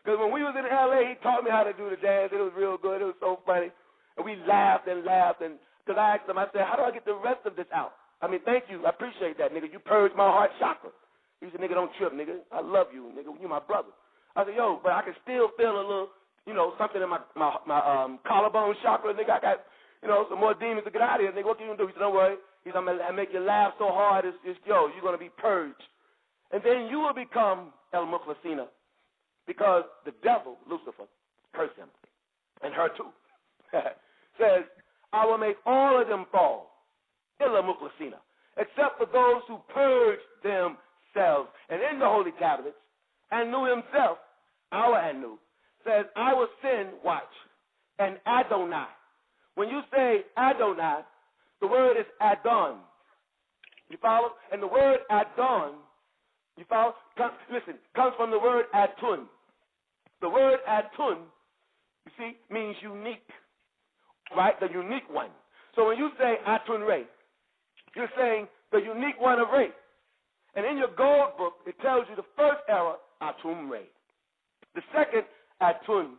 Because when we was in L.A., he taught me how to do the dance. It was real good. It was so funny. And we laughed and laughed. And because I asked him, I said, how do I get the rest of this out? I mean, thank you. I appreciate that, nigga. You purged my heart chakra. He said, nigga, don't trip, nigga. I love you, nigga. You my brother. I said, yo, but I can still feel a little, something in my collarbone chakra, nigga. I got, some more demons to get out of here, nigga. What can you do? He said, don't worry. He said, I'm going to make you laugh so hard, you're going to be purged. And then you will become El Mukhlasina, because the devil, Lucifer, cursed him, and her too, says, I will make all of them fall, illa mukhlasina, except for those who purge themselves. And in the holy tablets, Anu himself, our Anu, says, I will send, watch, an Adonai. When you say Adonai, the word is Adon. You follow? And the word Adon, you follow? Comes from the word Atun. The word Atun, you see, means unique, right? The unique one. So when you say ATUN-RE, you're saying the unique one of Re. And in your gold book, it tells you the first era, ATUN-RE. The second, Atun.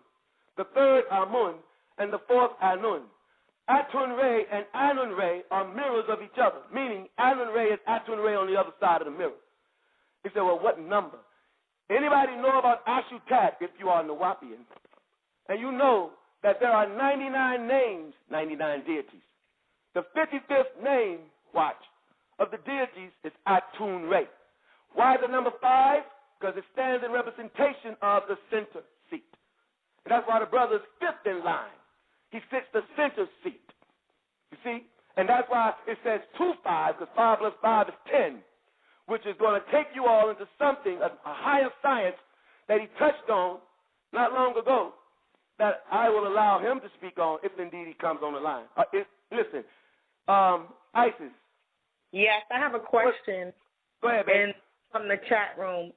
The third, Amun. And the fourth, Anun. ATUN-RE and Anun-RE are mirrors of each other, meaning Anun-RE is ATUN-RE on the other side of the mirror. He said, well, what number? Anybody know about Ashutat if you are Nawapian? And you know that there are 99 names, 99 deities. The 55th name, watch, of the deities is ATUN-RE. Why the number 5? Because it stands in representation of the center seat. And that's why the brother's fifth in line. He sits the center seat. You see? And that's why it says 2-5, because 5 plus 5 is 10, which is going to take you all into something, a higher science that he touched on not long ago, that I will allow him to speak on if indeed he comes on the line. Listen, I ISIS. Yes, I have a question. Go ahead, baby. And from the chat room,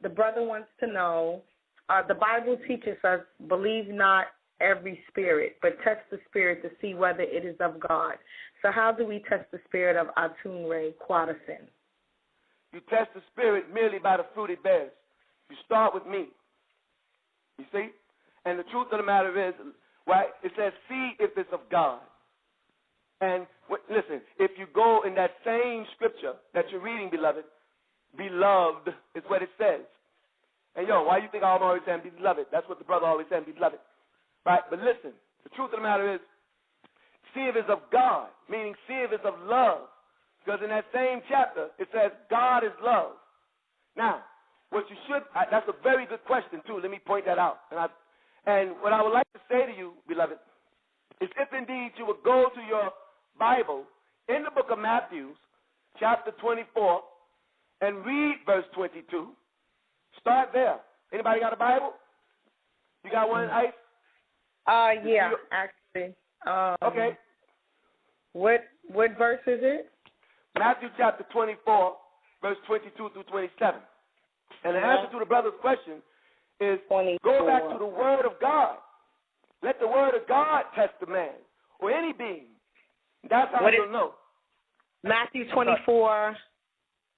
the brother wants to know, the Bible teaches us, believe not every spirit, but test the spirit to see whether it is of God. So how do we test the spirit of ATUN-RE Quadasin? You test the spirit merely by the fruit it bears. You start with me. You see? And the truth of the matter is, right, it says, see if it's of God. And listen, if you go in that same scripture that you're reading, beloved is what it says. And why you think I'm always saying beloved? That's what the brother always said, beloved. Right? But listen, the truth of the matter is, see if it's of God, meaning see if it's of love. Because in that same chapter, it says God is love. Now, what you should, that's a very good question, too. Let me point that out. And what I would like to say to you, beloved, is if indeed you would go to your Bible in the book of Matthew, chapter 24, and read verse 22. Start there. Anybody got a Bible? You got one, Ice? Yeah, actually. Okay. What verse is it? Matthew chapter 24, verse 22 through 27. And the answer to the brother's question is 24. Go back to the Word of God. Let the Word of God test the man or any being. That's how you'll know. Matthew 24.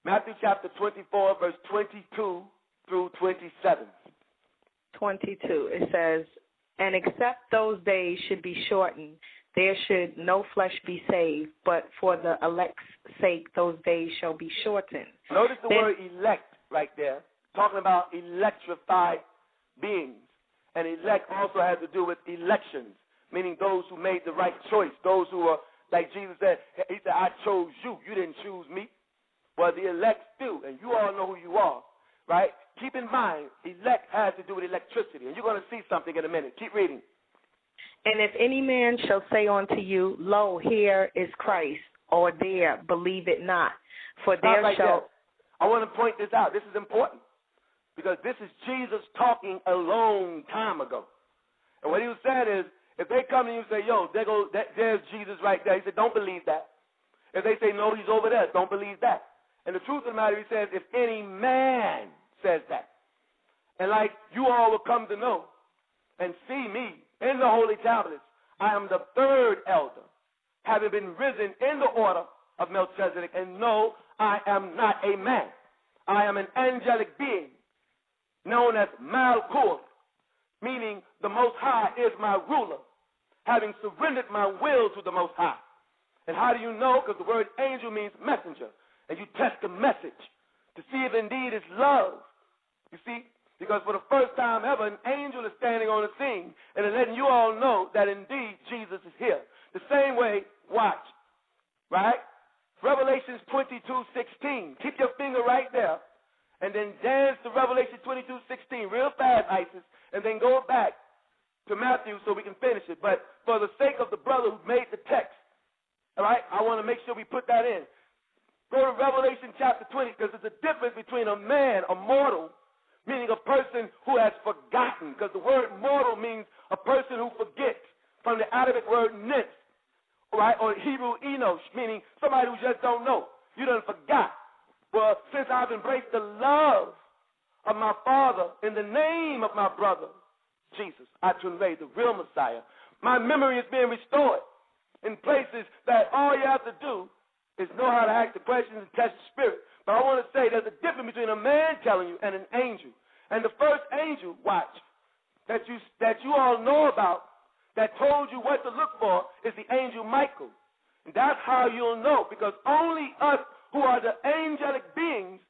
Matthew chapter 24, verse 22 through 27. 22. It says, and except those days should be shortened, there should no flesh be saved, but for the elect's sake those days shall be shortened. Notice the word elect right there, talking about electrified beings. And elect also has to do with elections, meaning those who made the right choice, those who are, like Jesus said, he said, I chose you. You didn't choose me. Well, the elect do, and you all know who you are, right? Keep in mind, elect has to do with electricity, and you're going to see something in a minute. Keep reading. And if any man shall say unto you, lo, here is Christ, or there, believe it not. For there right shall... there. I want to point this out. This is important, because this is Jesus talking a long time ago. And what he was saying is, if they come to you and say, yo, there's Jesus right there, he said, don't believe that. If they say, no, he's over there, don't believe that. And the truth of the matter, he says, if any man says that. And like you all will come to know and see me in the holy tablets, I am the third elder, having been risen in the order of Melchizedek. And no, I am not a man. I am an angelic being known as Malkuth, meaning the Most High is my ruler, having surrendered my will to the Most High. And how do you know? Because the word angel means messenger. And you test the message to see if indeed it's love. You see? Because for the first time ever, an angel is standing on the scene and is letting you all know that indeed Jesus is here. The same way, watch, right? Revelations 22:16. Keep your finger right there and then dance to Revelation 22:16 real fast, Isis, and then go back to Matthew so we can finish it. But for the sake of the brother who made the text, all right, I want to make sure we put that in. Go to Revelation chapter 20, because there's a difference between a man, a mortal, meaning a person who has forgotten, because the word mortal means a person who forgets, from the Arabic word nis, right, or Hebrew enosh, meaning somebody who just don't know. You done forgot. Well, since I've embraced the love of my Father in the name of my brother, Jesus, ATUN-RE The Real Messiah, my memory is being restored in places that all you have to do is know how to ask the questions and test the spirit. But I want to say there's a difference between a man telling you and an angel. And the first angel, watch, that you all know about, that told you what to look for, is the angel Michael. And that's how you'll know, because only us who are the angelic beings,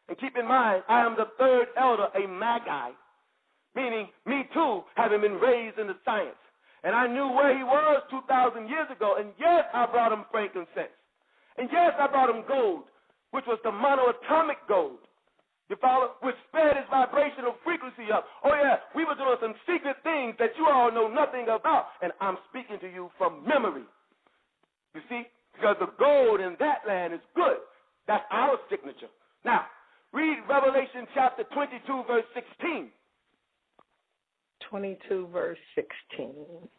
and keep in mind, I am the third elder, a magi, meaning me too, having been raised into science. And I knew where he was 2,000 years ago, and yes, I brought him frankincense. And yes, I brought him gold, which was the monoatomic gold. You follow? Which sped his vibrational frequency up. Oh, yeah, we were doing some secret things that you all know nothing about. And I'm speaking to you from memory. You see? Because the gold in that land is good. That's our signature. Now, read Revelation chapter 22, verse 16. 22, verse 16.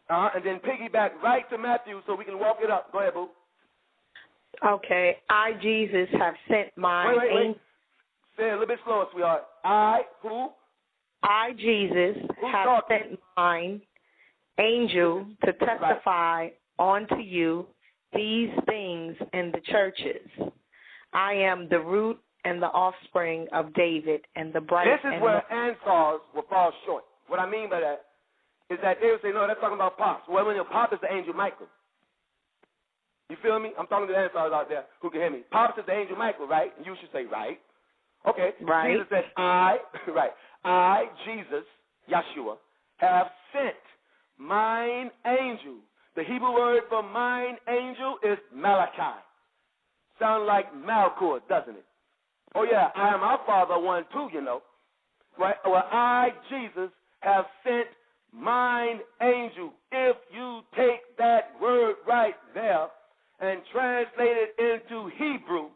And then piggyback right to Matthew so we can walk it up. Go ahead, boo. Okay. I, Jesus, have sent mine. Wait. Say it a little bit slower, sweetheart. I, who? I, Jesus, have sent mine angel to testify unto you these things in the churches. I am the root and the offspring of David and the bright. This is where Ansars will fall short. What I mean by that is that they would say, no, that's talking about Pops. Well, when your Pop is the angel Michael. You feel me? I'm talking to the Ansars out there who can hear me. Pops is the angel Michael, right? And you should say, right. Okay. Right. Jesus said, I, Jesus, Yeshua, have sent mine angel. The Hebrew word for mine angel is Malachi. Sounds like Malchor, doesn't it? Oh, yeah, I am our Father one too, you know. Right? Well, I, Jesus, have sent mine angel. If you take that word right there and translate it into Hebrew,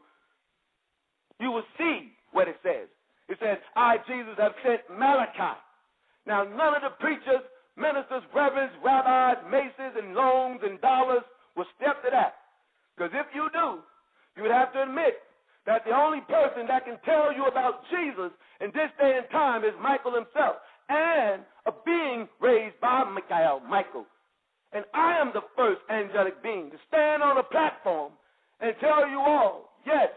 you will see what it says. It says, I, Jesus, have sent Malachi. Now, none of the preachers, ministers, reverends, rabbis, maces, and loans and dollars will step to that. Because if you do, you would have to admit that the only person that can tell you about Jesus in this day and time is Michael himself, and a being raised by Michael. And I am the first angelic being to stand on a platform and tell you all, yes,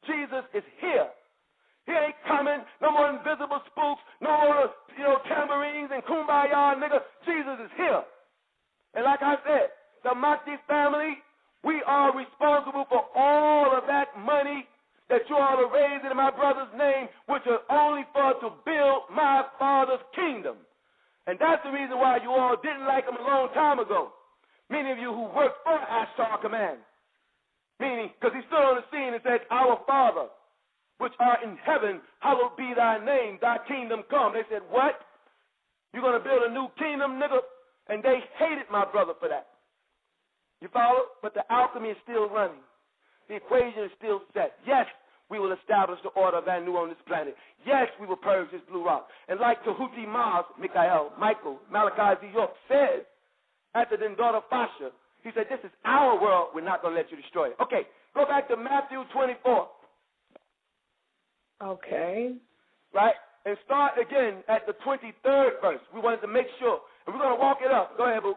Jesus is here. He ain't coming. No more invisible spooks. No more, tambourines and kumbaya, nigga. Jesus is here. And like I said, the Mahdi family, we are responsible for all of that money that you all are raising in my brother's name, which is only for to build my Father's kingdom. And that's the reason why you all didn't like him a long time ago. Many of you who worked for Ashtar Command. Meaning, because he stood on the scene and said, Our Father, which art in heaven, hallowed be thy name, thy kingdom come. They said, what? You're going to build a new kingdom, nigga? And they hated my brother for that. You follow? But the alchemy is still running. The equation is still set. Yes, we will establish the order of Anu on this planet. Yes, we will purge this blue rock. And like Tahuti Maz, Michael, Malachi Z. York says, after the daughter Fasha, he said, this is our world. We're not going to let you destroy it. Okay, go back to Matthew 24. Okay. Right? And start again at the 23rd verse. We wanted to make sure. And we're going to walk it up. Go ahead, boo.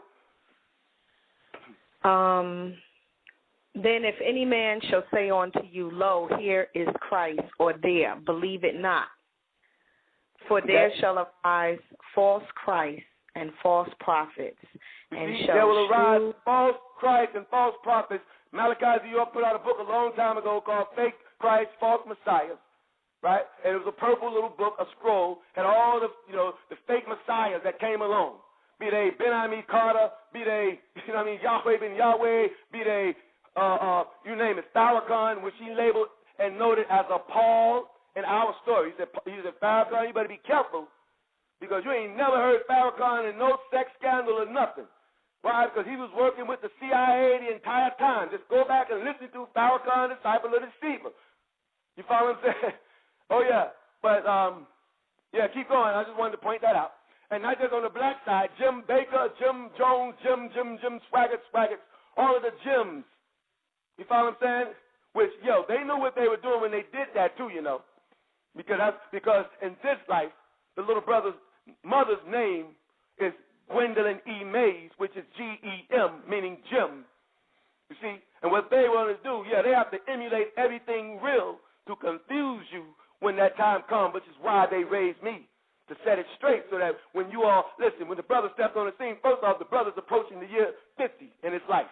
Then if any man shall say unto you, Lo, here is Christ, or there, believe it not. For there shall arise false Christ and false prophets. There will arise false Christ and false prophets. Malachi Z. York put out a book a long time ago called Fake Christ, False Messiahs. Right? And it was a purple little book, a scroll, had all the, the fake messiahs that came along. Be they Ben-Ami Carter, be they, Yahweh ben Yahweh, be they, you name it, Farrakhan, which he labeled and noted as a Paul in our story. He said, Farrakhan, you better be careful because you ain't never heard Farrakhan in no sex scandal or nothing. Why? Because he was working with the CIA the entire time. Just go back and listen to Farrakhan, disciple of the deceiver. You follow what I'm saying? Oh, yeah. But, keep going. I just wanted to point that out. And not just on the black side, Jim Baker, Jim Jones, Jim Swaggart, all of the Jims. You follow what I'm saying? Which, they knew what they were doing when they did that too, Because in this life, the little brother's mother's name is Gwendolyn E. Mays, which is G-E-M, meaning Jim. You see? And what they want to do, they have to emulate everything real to confuse you when that time comes, which is why they raised me, to set it straight so that when you all, listen, when the brother stepped on the scene, first off, the brother's approaching the year 50 in his life.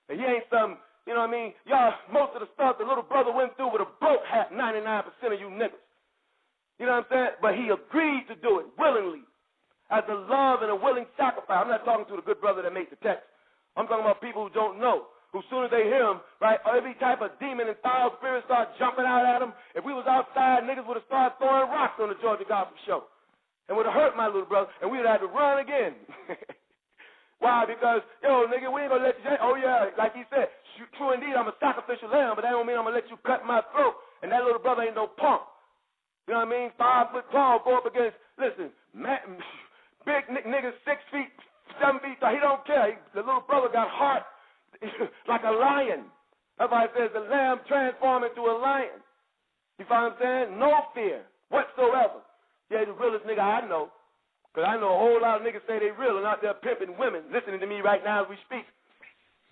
And he ain't some, y'all, most of the stuff the little brother went through with a broke hat, 99% of you niggas. You know what I'm saying? But he agreed to do it willingly as a love and a willing sacrifice. I'm not talking to the good brother that made the text. I'm talking about people who don't know. Who, as soon as they hear him, right, every type of demon and foul spirit start jumping out at him. If we was outside, niggas would have started throwing rocks on the Georgia Gospel Show. And would have hurt my little brother, and we would have had to run again. Why? Because, nigga, we ain't going to let you, like he said, true indeed, I'm a sacrificial lamb, but that don't mean I'm going to let you cut my throat. And that little brother ain't no punk. You know what I mean? 5 foot tall, go up against, listen, big niggas 6 feet, 7 feet tall. He don't care. The little brother got heart like a lion. That's why it says the lamb transformed into a lion. You find what I'm saying? No fear whatsoever. Yeah, the realest nigga I know. Because I know a whole lot of niggas say they real and out there pimping women listening to me right now as we speak.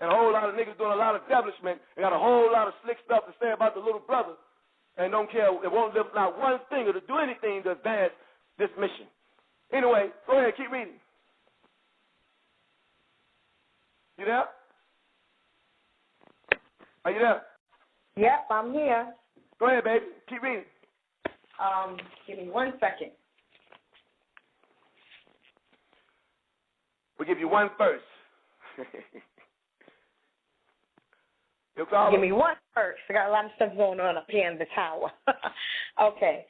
And a whole lot of niggas doing a lot of establishment and got a whole lot of slick stuff to say about the little brother and don't care. It won't lift not one finger to do anything to advance this mission. Anyway, go ahead, keep reading. You there? Are you there? Yep, I'm here. Go ahead, baby. Keep reading. Give me 1 second. We'll give you one verse. Give me one verse. I got a lot of stuff going on up here in the tower. Okay.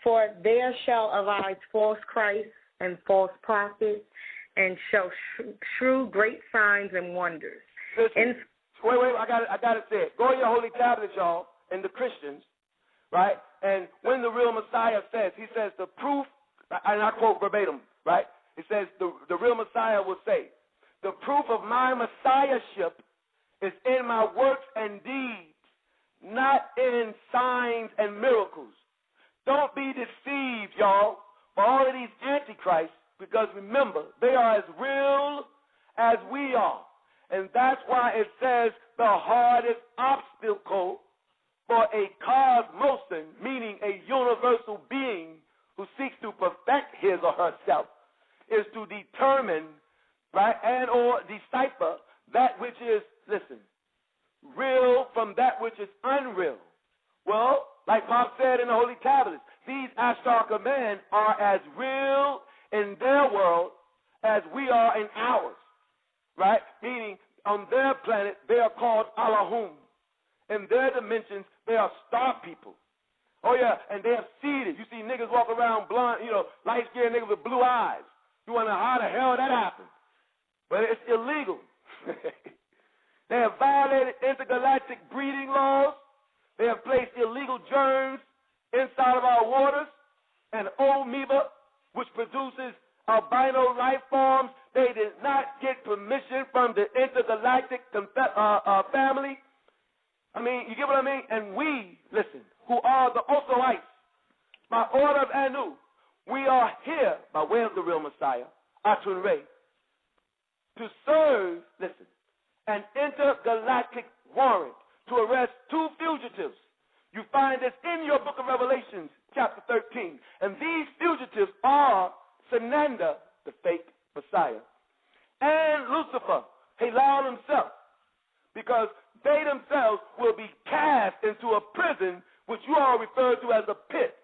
For there shall arise false Christs and false prophets, and shall shew great signs and wonders. Listen, wait, I got to say it. Go in your holy tablets, y'all, and the Christians, right? And when the real Messiah says, he says the proof, and I quote verbatim, right? It says the real Messiah will say, the proof of my messiahship is in my works and deeds, not in signs and miracles. Don't be deceived, y'all, by all of these antichrists, because remember, they are as real as we are. And that's why it says the hardest obstacle for a cosmosan, meaning a universal being who seeks to perfect his or herself, is to determine, right, and or decipher that which is, listen, real from that which is unreal. Well, like Pop said in the Holy Tablets, these Ashtar men are as real in their world as we are in ours, right? Meaning on their planet, they are called Allahum. In their dimensions, they are star people. Oh, yeah, and they have seeded. You see niggas walk around blonde, light-skinned niggas with blue eyes. You wonder how the hell that happened. But it's illegal. They have violated intergalactic breeding laws. They have placed illegal germs inside of our waters. And amoeba, which produces albino life forms, they did not get permission from the intergalactic family. I mean, you get what I mean? And we, listen, who are the OSOICE, by order of Anu, we are here by way of the real Messiah, ATUN-RE, to serve, listen, an intergalactic warrant to arrest 2 fugitives. You find this in your book of Revelations, chapter 13. And these fugitives are Sananda, the fake Messiah, and Lucifer, Halal himself, because they themselves will be cast into a prison which you all refer to as a pit.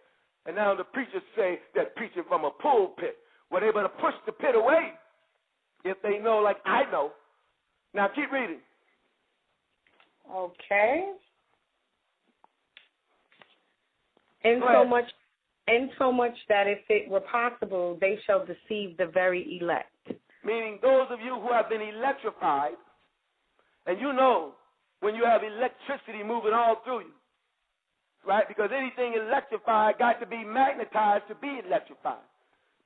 And now the preachers say they're preaching from a pulpit, where they're going to push the pit away if they know like I know. Now keep reading. Okay. In so much that if it were possible, they shall deceive the very elect. Meaning those of you who have been electrified, and you know when you have electricity moving all through you, right? Because anything electrified got to be magnetized to be electrified.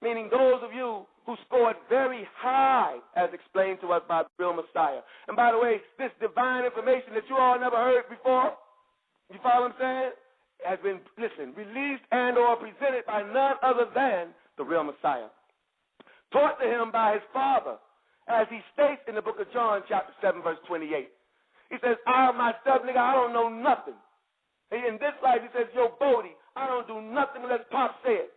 Meaning those of you who scored very high, as explained to us by the real Messiah. And by the way, this divine information that you all never heard before, you follow what I'm saying, has been, listen, released and or presented by none other than the real Messiah. Taught to him by his Father, as he states in the book of John, chapter 7, verse 28. He says, I myself, nigga, I don't know nothing. In this life, he says, yo, Bodie, I don't do nothing unless Pop said.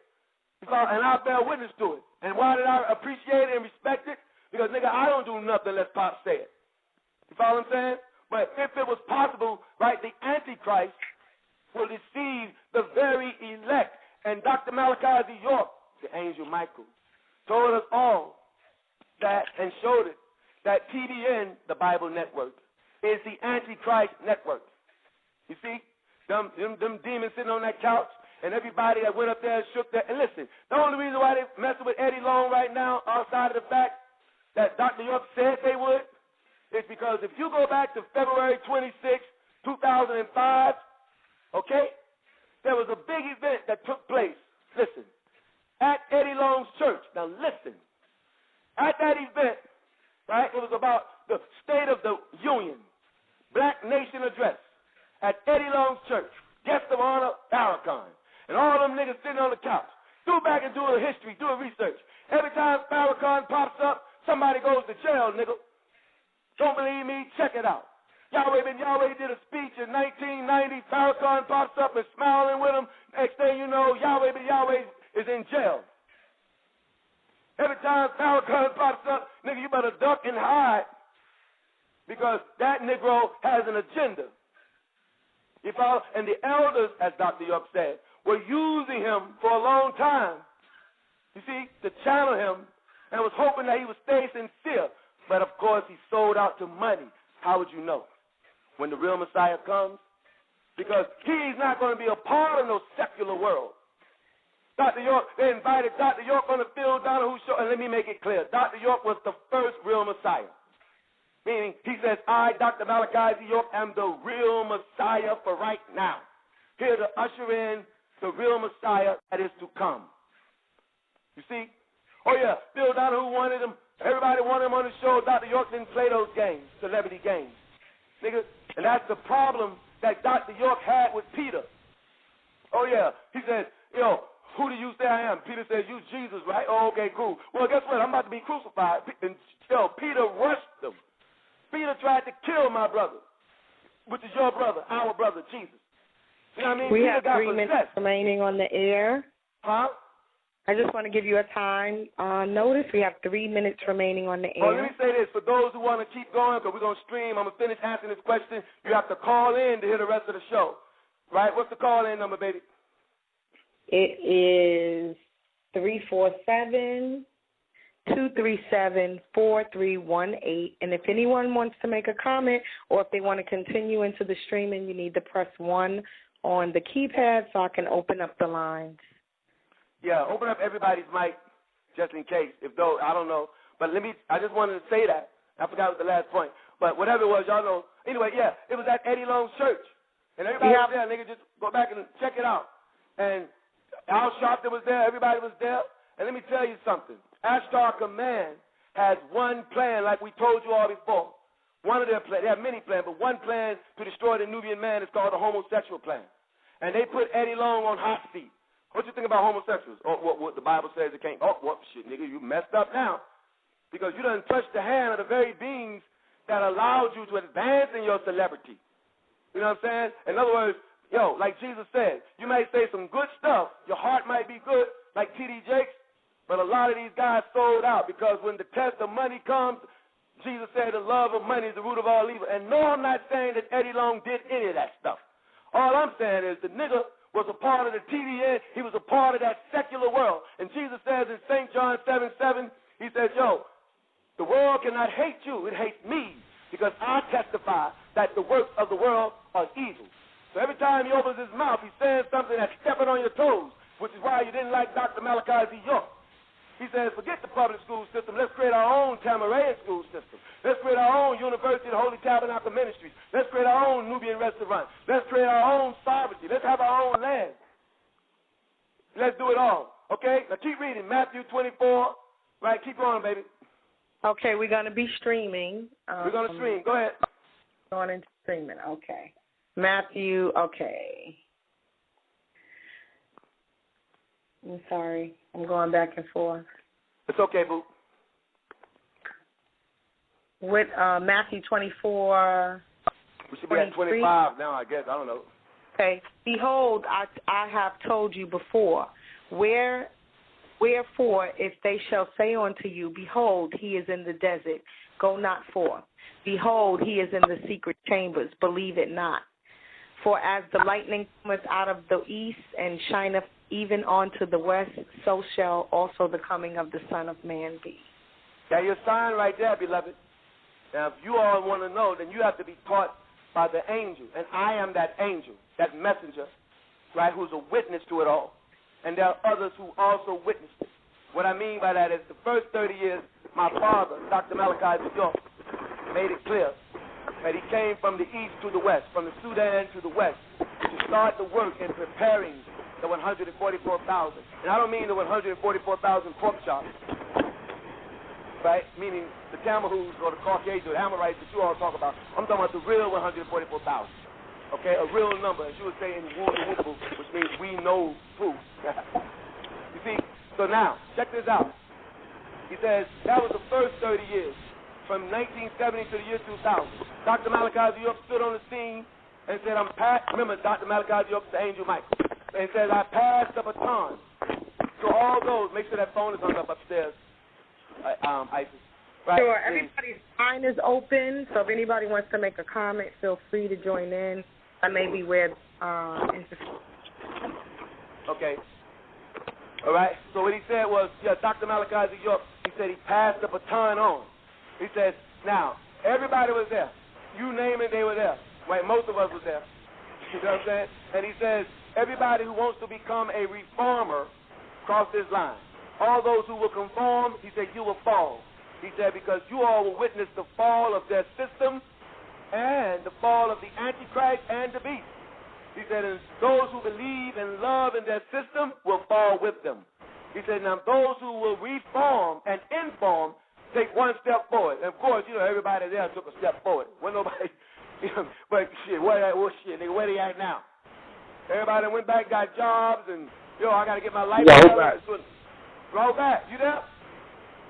And I bear witness to it. And why did I appreciate it and respect it? Because, nigga, I don't do nothing unless Pop said. You follow what I'm saying? But if it was possible, right, the Antichrist will deceive the very elect. And Dr. Malachi Z. York, the angel Michael, told us all that and showed it that TBN, the Bible Network, is the Antichrist network. You see? Them demons sitting on that couch, and everybody that went up there and shook their... And listen, the only reason why they're messing with Eddie Long right now, outside of the fact that Dr. York said they would, is because if you go back to February 26, 2005, okay, there was a big event that took place, listen, at Eddie Long's church. Now listen, at that event, right, it was about the State of the Union Black Nation Address at Eddie Long's church, guest of honor, Farrakhan. And all them niggas sitting on the couch. Do back and do a history, do a research. Every time Farrakhan pops up, somebody goes to jail, nigga. Don't believe me? Check it out. Yahweh Ben Yahweh did a speech in 1990. Farrakhan pops up and smiling with him. Next thing you know, Yahweh Ben Yahweh is in jail. Every time Farrakhan pops up, nigga, you better duck and hide because that Negro has an agenda. You follow? And the elders, as Dr. York said, were using him for a long time, you see, to channel him and was hoping that he would stay sincere. But, of course, he sold out to money. How would you know when the real Messiah comes? Because he's not going to be a part of no secular world. Dr. York, they invited Dr. York on the Phil Donahue show, and let me make it clear. Dr. York was the first real Messiah. Meaning, he says, I, Dr. Malachi Z. York, am the real Messiah for right now. Here to usher in the real Messiah that is to come. You see? Oh, yeah, Phil Donahue wanted him. Everybody wanted him on the show. Dr. York didn't play those games, celebrity games. Nigga, and that's the problem that Dr. York had with Peter. Oh, yeah. He said, yo, who do you say I am? Peter said, you Jesus, right? Oh, okay, cool. Well, guess what? I'm about to be crucified. And, yo, Peter rushed him. Peter tried to kill my brother, which is your brother, our brother, Jesus. You know what I mean? We Peter have 3 minutes remaining on the air. Huh? I just want to give you a time notice. We have 3 minutes remaining on the air. Well, let me say this. For those who want to keep going, because we're going to stream, I'm going to finish answering this question. You have to call in to hear the rest of the show. Right? What's the call-in number, baby? It is 347-237-4318. And if anyone wants to make a comment or if they want to continue into the streaming, you need to press 1 on the keypad so I can open up the lines. Yeah, open up everybody's mic just in case. If though, I don't know. But I just wanted to say that. I forgot what the last point. But whatever it was, y'all know. Anyway, yeah, it was at Eddie Long's church. And everybody was there. Nigga, just go back and check it out. And Al Sharpton was there. Everybody was there. And let me tell you something. Ashtar Command has one plan, like we told you all before. One of their plans. They have many plans, but one plan to destroy the Nubian man is called the homosexual plan. And they put Eddie Long on hot seat. What you think about homosexuals? Oh, what the Bible says it can't. Oh, what shit, nigga, you messed up now. Because you done touched the hand of the very beings that allowed you to advance in your celebrity. You know what I'm saying? In other words, yo, like Jesus said, you might say some good stuff. Your heart might be good, like T.D. Jakes, but a lot of these guys sold out because when the test of money comes, Jesus said the love of money is the root of all evil. And no, I'm not saying that Eddie Long did any of that stuff. All I'm saying is the nigga was a part of the TDN. He was a part of that secular world. And Jesus says in St. John 7:7, he says, yo, the world cannot hate you. It hates me because I testify that the works of the world are evil. So every time he opens his mouth, he's saying something that's stepping on your toes, which is why you didn't like Dr. Malachi Z. York. He says, forget the public school system. Let's create our own Tamaran school system. Let's create our own University of the Holy Tabernacle Ministries. Let's create our own Nubian restaurant. Let's create our own sovereignty. Let's have our own land. Let's do it all. Okay? Now keep reading. Matthew 24. Right? Keep going, baby. Okay, we're going to be streaming. We're going to stream. Go ahead. Going into streaming. Okay. Matthew, okay. I'm sorry. I'm going back and forth. It's okay, boo. With Matthew 24. We should be at 25 now, I guess. I don't know. Okay. Behold, I have told you before. Wherefore, if they shall say unto you, behold, he is in the desert, go not forth. Behold, he is in the secret chambers, believe it not. For as the lightning cometh out of the east and shineth even unto the west, so shall also the coming of the Son of Man be. Got your sign right there, beloved. Now, if you all want to know, then you have to be taught by the angel. And I am that angel, that messenger, right, who's a witness to it all. And there are others who also witnessed it. What I mean by that is the first 30 years, my father, Dr. Malachi Z. York, made it clear that he came from the east to the west, from the Sudan to the west, to start the work in preparing the 144,000. And I don't mean the 144,000 pork chops. right? Meaning the Tammuz or the Caucasians or the Amorites that you all talk about. I'm talking about the real 144,000. Okay, a real number, as you would say in Woo, which means we know who. You see, so now, check this out. He says that was the first 30 years, from 1970 to the year 2000. Dr. Malachi York stood on the scene and said, remember, Dr. Malachi York is the Angel Michael, and said, I passed the baton. So all those, make sure that phone is hung up upstairs, Isis. Right? Sure, everybody's line is open, so if anybody wants to make a comment, feel free to join in. That may be where Okay. All right. So what he said was, Dr. Malachi York, he said he passed the baton on. He said, now, everybody was there. You name it, they were there. Right? Most of us was there. You know what I'm saying? And he says, everybody who wants to become a reformer cross this line. All those who will conform, he said, you will fall. He said, because you all will witness the fall of their system and the fall of the Antichrist and the beast. He said, and those who believe and love in their system will fall with them. He said, now those who will reform and inform take one step forward. And of course, everybody there took a step forward. Wasn't nobody, but shit, where they at now? Everybody went back, got jobs, and, I got to get my life together. Roll back. You there?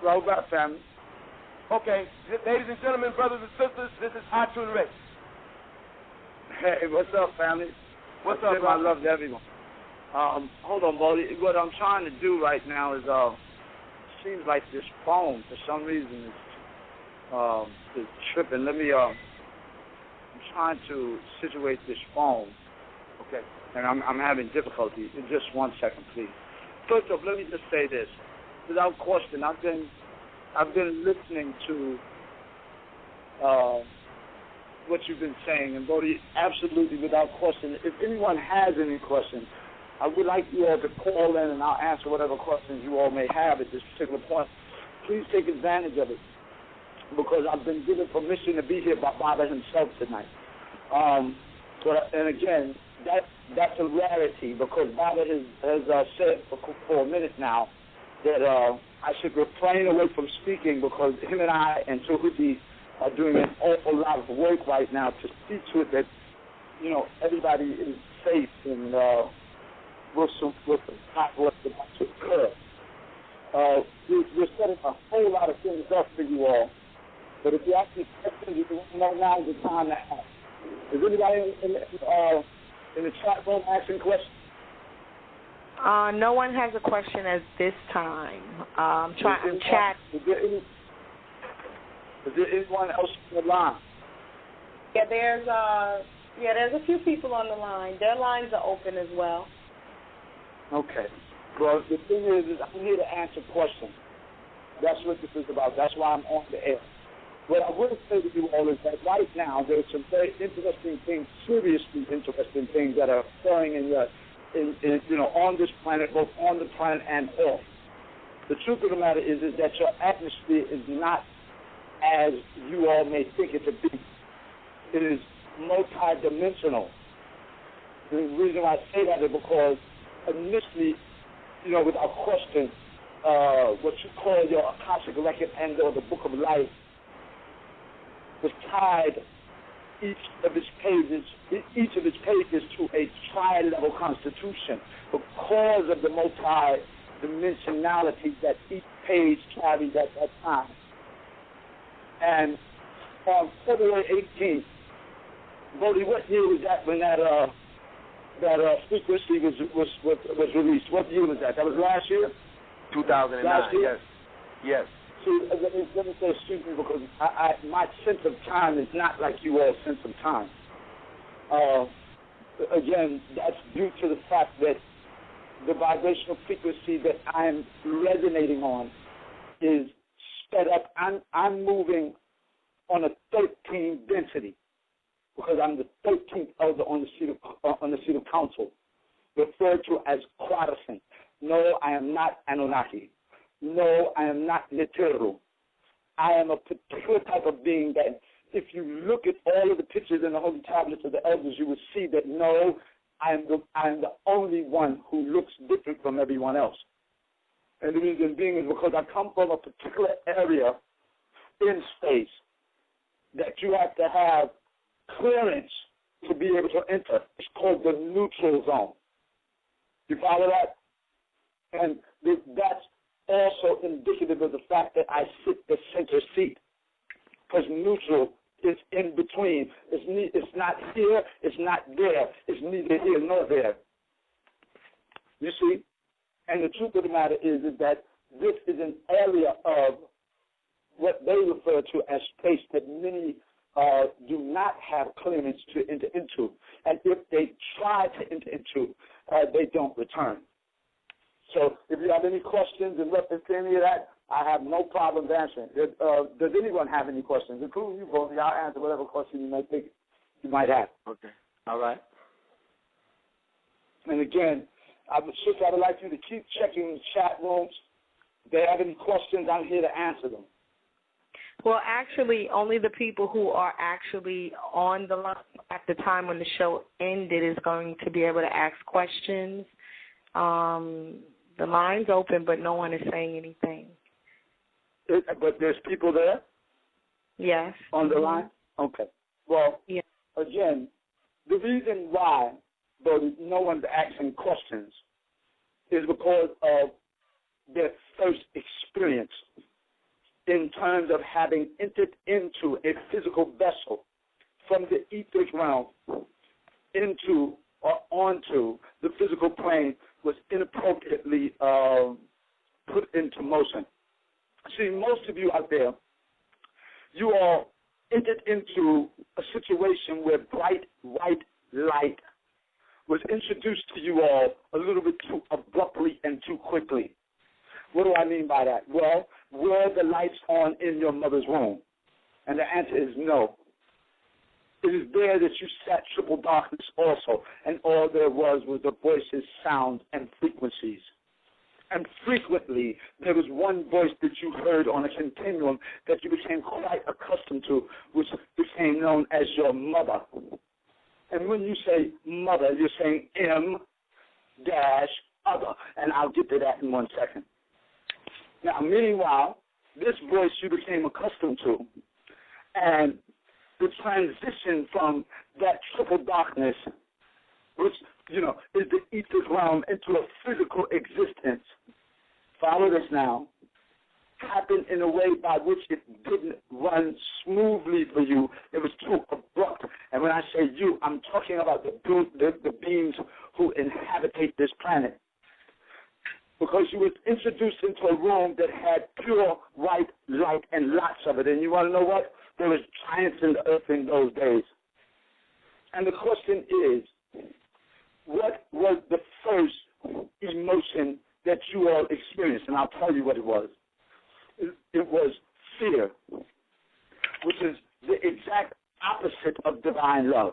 Roll back, family. Okay. Ladies and gentlemen, brothers and sisters, this is ATUN-RE. Hey, what's up, family? What's up, I love everyone. Hold on, Bodie. What I'm trying to do right now is, seems like this phone, for some reason, is tripping. Let me, I'm trying to situate this phone. Okay. And I'm having difficulty. In just 1 second, please. First off, let me just say this. Without question, I've been listening to what you've been saying, and Bodie, absolutely without question. If anyone has any questions, I would like you all to call in, and I'll answer whatever questions you all may have at this particular point. Please take advantage of it, because I've been given permission to be here by Baba himself tonight. And again, that's a rarity, because Baba has said for a minute now that I should refrain away from speaking, because him and I and Tahuti are doing an awful lot of work right now to see to it that, everybody is safe and with the hot what's about to occur. We're setting a whole lot of things up for you all, but if you ask me questions, you know now's the time to ask. Is anybody in the chat room asking questions? No one has a question at this time. I'm chat. Is there anyone else on the line? Yeah, there's a few people on the line. Their lines are open as well. Okay. Well, the thing is I'm here to answer questions. That's what this is about. That's why I'm on the air. What I will say to you all is that right now there's some very interesting things, seriously interesting things that are occurring on this planet, both on the planet and off. The truth of the matter is that your atmosphere is not as you all may think it to be. It is multidimensional. The reason why I say that is because initially, without question, what you call your Akashic record and or the Book of Life was tied each of its pages to a tri-level constitution because of the multi-dimensionality that each page carried at that time. And on February 18th, Bodie, what year was that when that frequency was released? What year was that? That was last year? 2009, last year? Yes. See, let me say excuse me, because my sense of time is not like you all's sense of time. Again, that's due to the fact that the vibrational frequency that I'm resonating on is sped up. I'm moving on a 13 density because I'm the 13th elder on the seat of council, referred to as Quadricent. No, I am not Anunnaki. No, I am not Neteru. I am a particular type of being that if you look at all of the pictures in the holy tablets of the elders, you will see that no, I am the only one who looks different from everyone else. And the reason being is because I come from a particular area in space that you have to have clearance to be able to enter. It's called the neutral zone. You follow that? And that's also indicative of the fact that I sit the center seat, because neutral is in between. It's not here, it's not there. It's neither here nor there. You see? And the truth of the matter is that this is an area of what they refer to as space that many do not have clearance to enter into. And if they try to enter into, they don't return. So if you have any questions in reference to any of that, I have no problem answering. Does anyone have any questions? Including you, Bodie. I'll answer whatever question you may think you might have. Okay. All right. And again, I would like you to keep checking the chat rooms. If they have any questions, I'm here to answer them. Well, actually, only the people who are actually on the line at the time when the show ended is going to be able to ask questions. The line's open, but no one is saying anything. But there's people there? Yes. On the line? Okay. Well, yeah. Again, the reason why no one's asking questions is because of their first experience in terms of having entered into a physical vessel from the etheric realm into or onto the physical plane was inappropriately put into motion. See, most of you out there, you all entered into a situation where bright white light was introduced to you all a little bit too abruptly and too quickly. What do I mean by that? Well, were the lights on in your mother's womb? And the answer is no. It is there that you sat triple darkness also, and all there was the voices, sounds, and frequencies. And frequently, there was one voice that you heard on a continuum that you became quite accustomed to, which became known as your mother. And when you say mother, you're saying M-other, and I'll get to that in 1 second. Now, meanwhile, this voice you became accustomed to, and the transition from that triple darkness, which, is the etheric realm, into a physical existence, follow this now, happened in a way by which it didn't run smoothly for you. It was too abrupt. And when I say you, I'm talking about the beings who inhabit this planet. Because you were introduced into a room that had pure white light and lots of it. And you want to know what? There was giants in the earth in those days. And the question is, what was the first emotion that you all experienced? And I'll tell you what it was. It was fear, which is the exact opposite of divine love.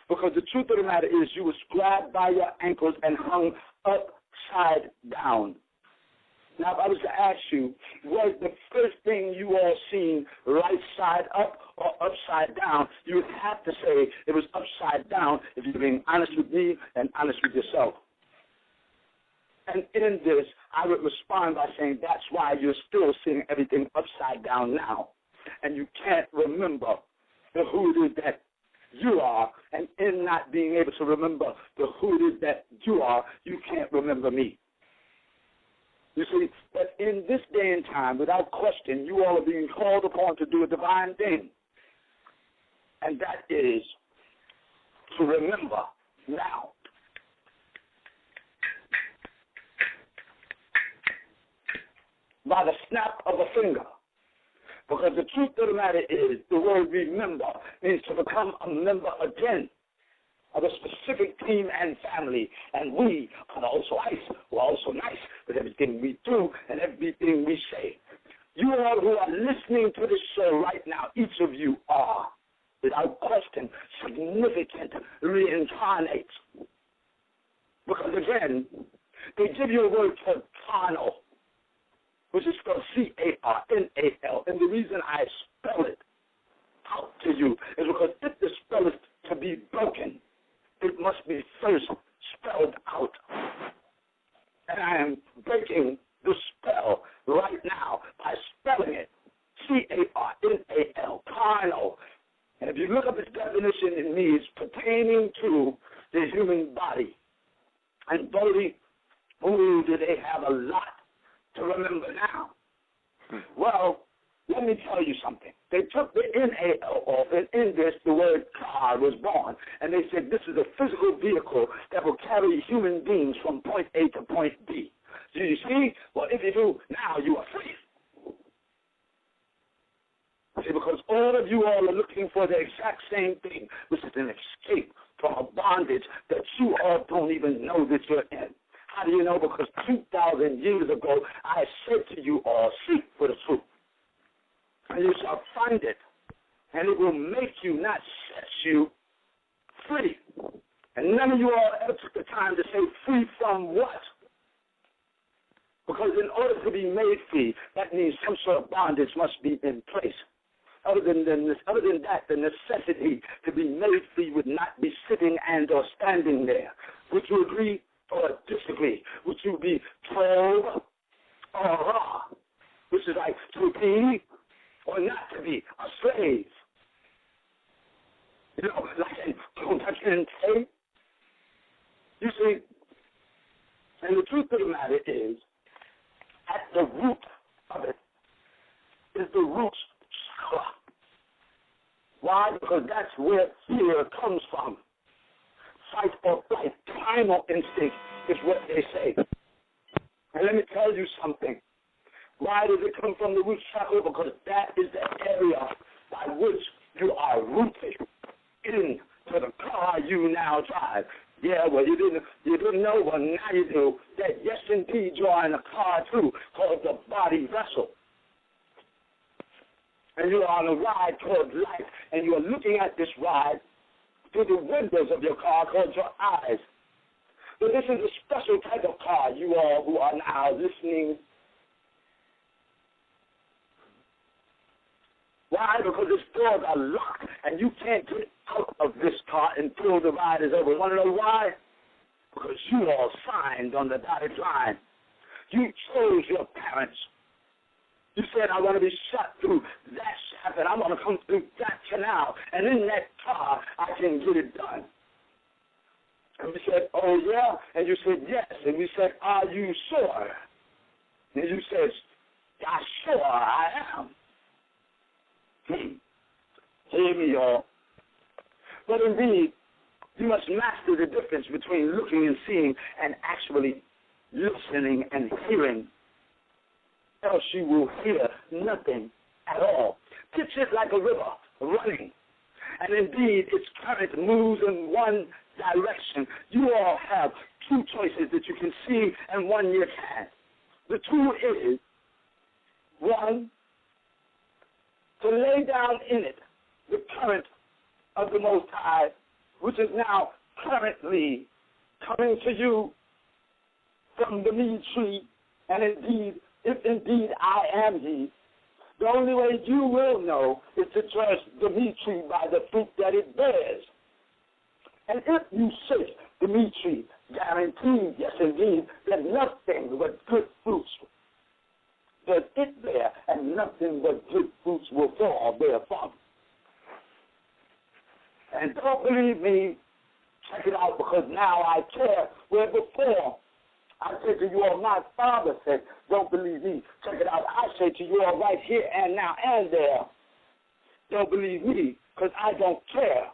Because the truth of the matter is you was grabbed by your ankles and hung upside down. Now, if I was to ask you, was the first thing you all seen right side up or upside down, you would have to say it was upside down if you're being honest with me and honest with yourself. And in this, I would respond by saying that's why you're still seeing everything upside down now. And you can't remember who it is that you are. And in not being able to remember who it is that you are, you can't remember me. You see, but in this day and time, without question, you all are being called upon to do a divine thing. And that is to remember now. By the snap of a finger. Because the truth of the matter is, the word remember means to become a member again of a specific team and family. And we are the OSOICE, who are also nice with everything we do and everything we say. You all who are listening to this show right now, each of you are, without question, significant reincarnates. Because again, they give you a word for carnal, which is spelled C-A-R-N-A-L. And the reason I spell it out to you is because if the spell is to be broken, it must be first spelled out. And I am breaking the spell right now by spelling it, C-A-R-N-A-L, carnal. And if you look up its definition, it means pertaining to the human body. And Bodie, ooh, do they have a lot to remember now? Well, let me tell you something. They took the N-A-L off, and in this, the word car was born. And they said this is a physical vehicle that will carry human beings from point A to point B. Do you see? Well, if you do, now you are free. See, because all of you all are looking for the exact same thing, which is an escape from a bondage that you all don't even know that you're in. How do you know? Because 2,000 years ago, I said to you all, seek for the truth. And you shall find it. And it will make you, not set you, free. And none of you all ever took the time to say free from what? Because in order to be made free, that means some sort of bondage must be in place. Other than that, the necessity to be made free would not be sitting and or standing there. Would you agree or disagree? Would you be told or raw? Which is like to be or not to be a slave. You know, like Glenwontpay. You see, and the truth of the matter is, at the root of it is the root chakra. Why? Because that's where fear comes from. Fight or flight, primal instinct is what they say. And let me tell you something. Why does it come from the root chakra? Because that is the area by which you are rooted into the car you now drive. Yeah, well, you didn't know, well, now you do, that yes, indeed, you are in a car, too, called the body vessel. And you are on a ride toward life, and you are looking at this ride through the windows of your car called your eyes. But this is a special type of car, you all who are now listening. Why? Because its doors are locked, and you can't get out of this car until the ride is over. Want to know why? Because you all signed on the dotted line. You chose your parents. You said, I want to be shot through that shaft, and I want to come through that canal, and in that car, I can get it done. And we said, oh, yeah? And you said, yes. And we said, are you sure? And you said, yeah, sure I am. Hear me, y'all. But indeed, you must master the difference between looking and seeing and actually listening and hearing. Else you will hear nothing at all. Picture it like a river running. And indeed, its current moves in one direction. You all have two choices that you can see and one you can't. The two is, one, to lay down in it the current of the Most High, which is now currently coming to you from the mead tree, and indeed, if indeed I am He, the only way you will know is to trust the mead tree by the fruit that it bears. And if you search the mead tree, guaranteed, yes indeed, that nothing but good fruits does it bear, and nothing but good fruits will fall therefrom. And don't believe me, check it out, because now I care, where before I said to you all, my Father said, don't believe me, check it out, I say to you all right here and now and there, don't believe me, because I don't care.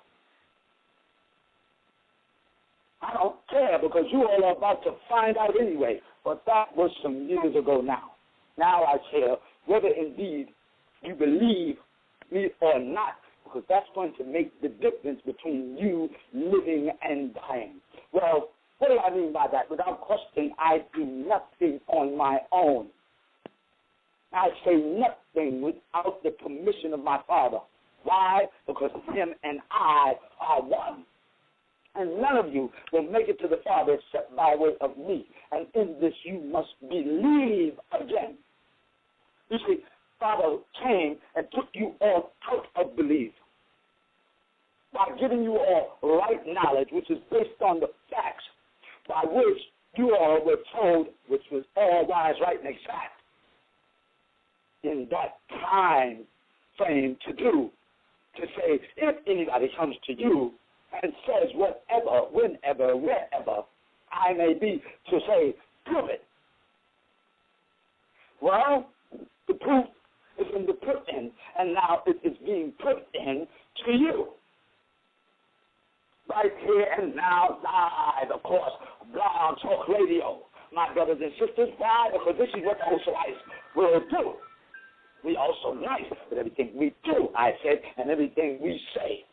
I don't care, because you all are about to find out anyway, but that was some years ago now. Now I care whether indeed you believe me or not, because that's going to make the difference between you living and dying. Well, what do I mean by that? Without question, I do nothing on my own. I say nothing without the permission of my Father. Why? Because Him and I are one. And none of you will make it to the Father except by way of me. And in this you must believe again. You see, Father came and took you all out of belief by giving you all right knowledge, which is based on the facts by which you all were told, which was all right. precise, right, and exact in that time frame to do, to say, if anybody comes to you and says whatever, whenever, wherever I may be, to say, prove it. Well, the proof is in the put in, and now it is being put in to you. Right here and now, live, of course, Blog Talk Radio. My brothers and sisters, why? Because this is what the OSOICE will do. We also nice with everything we do, I said, and everything we say.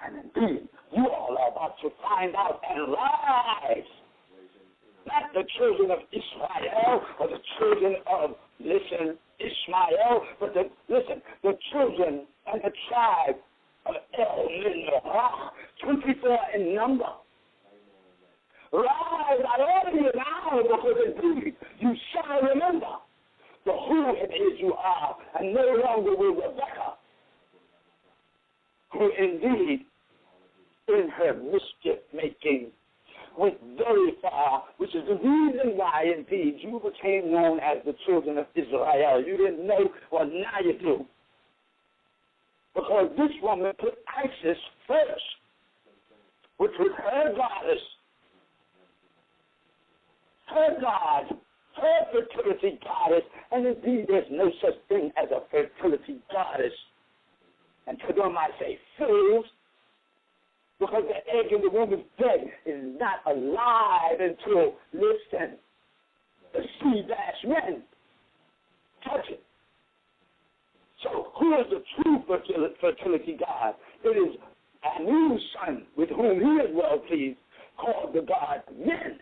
And indeed, you all are about to find out and rise. Not the children of Israel or the children of, listen, Ishmael, but the children and the tribe of El Minor, 24 in number. Rise out of you now, because indeed you shall remember the who it is you are, and no longer will Rebecca, who indeed in her mischief making went very far, which is the reason why indeed you became known as the children of Israel. You didn't know, well now you do. Because this woman put Isis first, which was her goddess, her God, her fertility goddess, and indeed there's no such thing as a fertility goddess. And to them I say, fools, because the egg in the woman's bed is not alive until, listen, the sea-men touch it. So who is the true fertility God? It is Anu's son, with whom he is well pleased, called the God Men.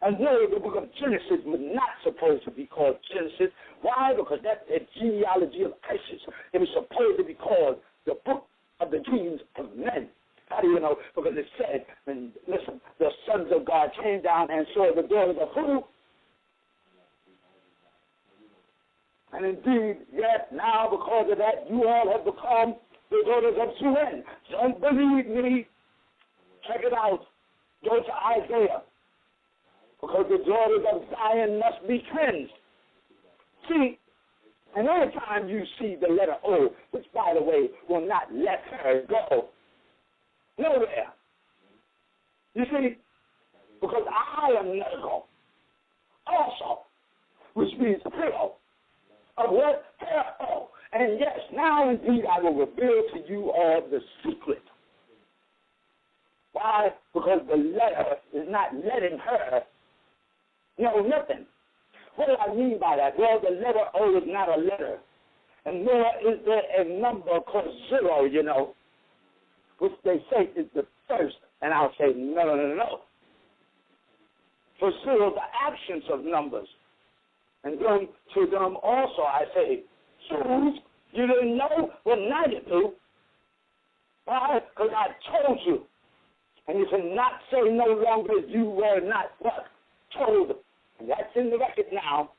And no, the book of Genesis was not supposed to be called Genesis. Why? Because that's the genealogy of Isis. It was supposed to be called the book of the dreams of men. How do you know? Because it said, and listen, the sons of God came down and saw the daughters of who? And indeed, yes, now because of that, you all have become the daughters of Suren. Don't believe me. Check it out. Go to Isaiah. Because the daughters of Zion must be cleansed. See, and every time you see the letter O, which, by the way, will not let her go nowhere. You see, because I am Nego also, which means hero of what? Hero. And yes, now indeed I will reveal to you all the secret. Why? Because the letter is not letting her know nothing. What do I mean by that? Well, the letter O is not a letter. And nor is there a number called 0, you know, which they say is the first. And I'll say, no. For 0 is the absence of numbers. And then to them also I say, fools, you didn't know? Well, now you do. Why? Because I told you. And you cannot say no longer you were not what? Told. And that's in the record now.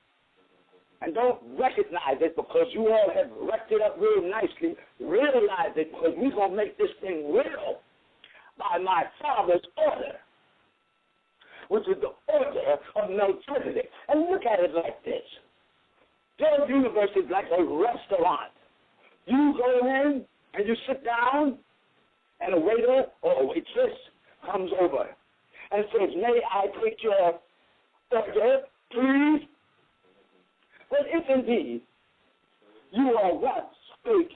And don't recognize it because you all have wrecked it up real nicely. Realize it because we're going to make this thing real by my Father's order, which is the order of Melchizedek. And look at it like this. Their universe is like a restaurant. You go in and you sit down, and a waiter or a waitress comes over and says, may I take your order, please? But if indeed you are want steak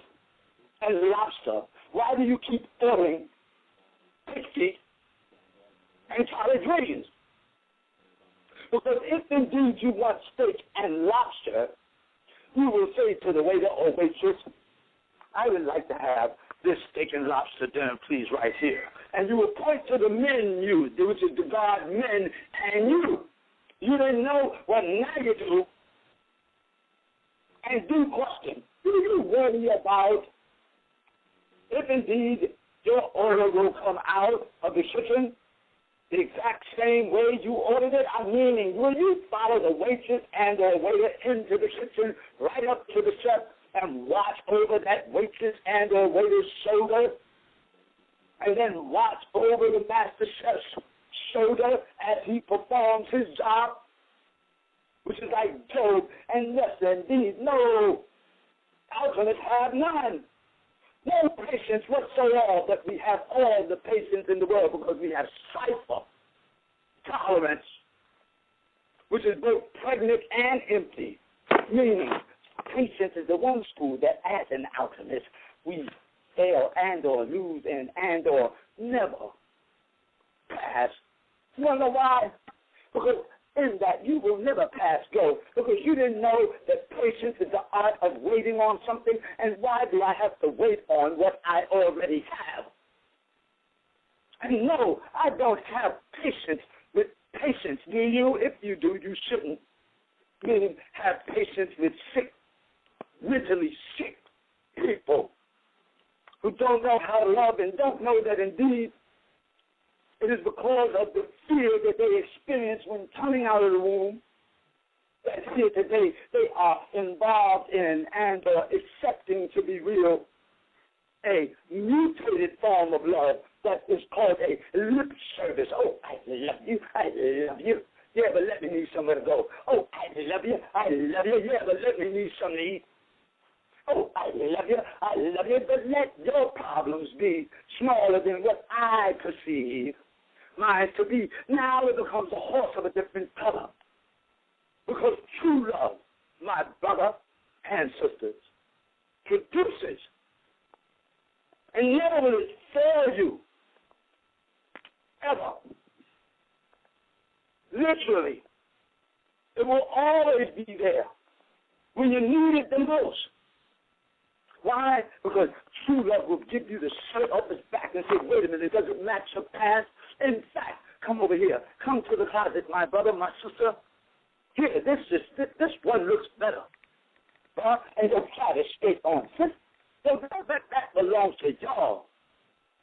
and lobster, why do you keep ordering pig feet and collard greens? Because if indeed you want steak and lobster, you will say to the waiter or waitress, I would like to have this steak and lobster dinner, please, right here. And you will point to the menu, which is the God Men, and you didn't know, well, now you do. And do question, do you worry about if indeed your order will come out of the kitchen the exact same way you ordered it? I mean, will you follow the waitress and or waiter into the kitchen right up to the chef and watch over that waitress and or waiter's shoulder and then watch over the master chef's shoulder as he performs his job? which is like Job, and yes, indeed, no, alchemists have none. No patience whatsoever, but we have all the patience in the world because we have cipher, tolerance, which is both pregnant and empty, meaning patience is the one school that as an alchemist we fail and or lose and or never pass. You want to know why? Because in that you will never pass go, because you didn't know that patience is the art of waiting on something. And why do I have to wait on what I already have? And no, I don't have patience with patience. Do you? If you do, you shouldn't. Meaning have patience with sick, mentally sick people who don't know how to love and don't know that indeed it is because of the fear that they experience when coming out of the womb, that here today they are involved in and are accepting to be real a mutated form of love that is called a lip service. Oh, I love you, I love you. Yeah, but let me need somewhere to go. Oh, I love you, I love you. Yeah, but let me need something to eat. Oh, I love you, but let your problems be smaller than what I perceive mine to be. Now it becomes a horse of a different color. Because true love, my brother and sisters, produces. And never will it fail you. Ever. Literally. It will always be there when you need it the most. Why? Because true love will give you the shirt off his back and say, wait a minute, it doesn't match your past. In fact, come over here. Come to the closet, my brother, my sister. Here, this one looks better. And you'll try it straight on. That belongs to y'all.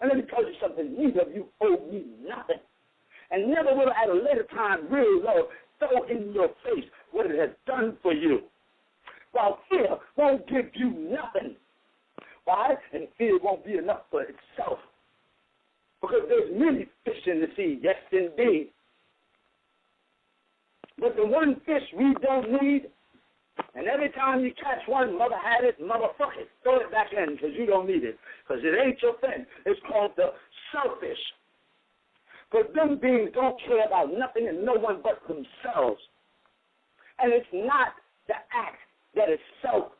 And let me tell you something. Neither of you owe me nothing. And never will at a later time real love throw in your face what it has done for you. While fear won't give you nothing. Why? And fear won't be enough for itself. Because there's many fish in the sea, yes indeed. But the one fish we don't need, and every time you catch one, mother had it, mother fuck it. Throw it back in because you don't need it. Because it ain't your thing. It's called the selfish. Because them beings don't care about nothing and no one but themselves. And it's not the act that is selfish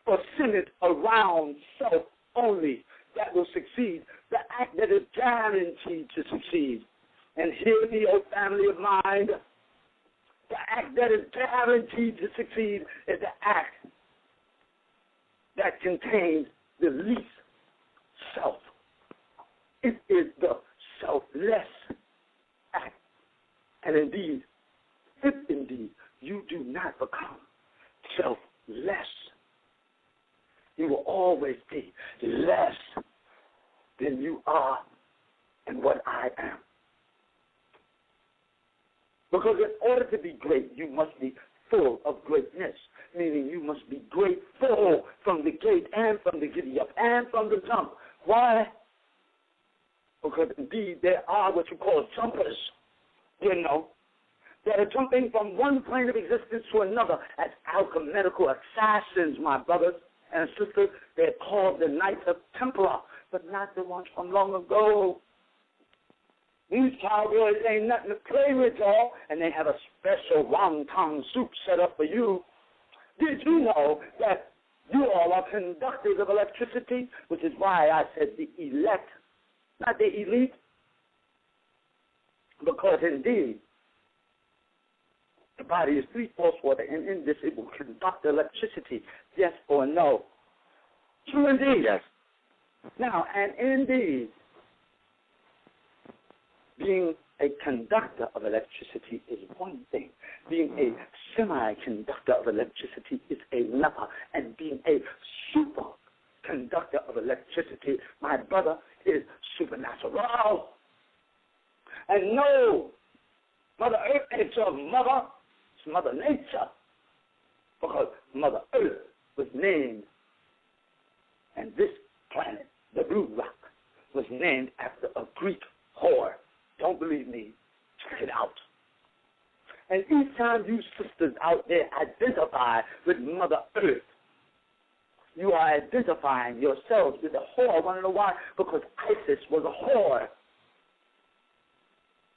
or centered around self only that will succeed. The act that is guaranteed to succeed. And hear me, O family of mind, the act that is guaranteed to succeed is the act that contains the least self. It is the selfless act. And indeed, if indeed you do not become selfless, you will always be less than you are and what I am. Because in order to be great, you must be full of greatness, meaning you must be grateful from the gate and from the giddy up and from the jump. Why? Because indeed there are what you call jumpers, that are jumping from one plane of existence to another as alchemical assassins, my brothers and sisters. They're called the Knights of Templar, but not the ones from long ago. These cowboys ain't nothing to play with, y'all, and they have a special wonton soup set up for you. Did you know that you all are conductors of electricity, which is why I said the elect, not the elite? Because indeed, the body is 3/4 water, and in this it will conduct electricity, yes or no? True indeed. Yes. Now, and indeed, being a conductor of electricity is one thing. Being a semiconductor of electricity is another. And being a superconductor of electricity, my brother, is supernatural. And no, Mother Earth ain't your mother. It's Mother Nature. Because Mother Earth was named, and this planet, the Blue Rock, was named after a Greek whore. Don't believe me? Check it out. And each time you sisters out there identify with Mother Earth, you are identifying yourselves with the whore. Want to know why? Because Isis was a whore,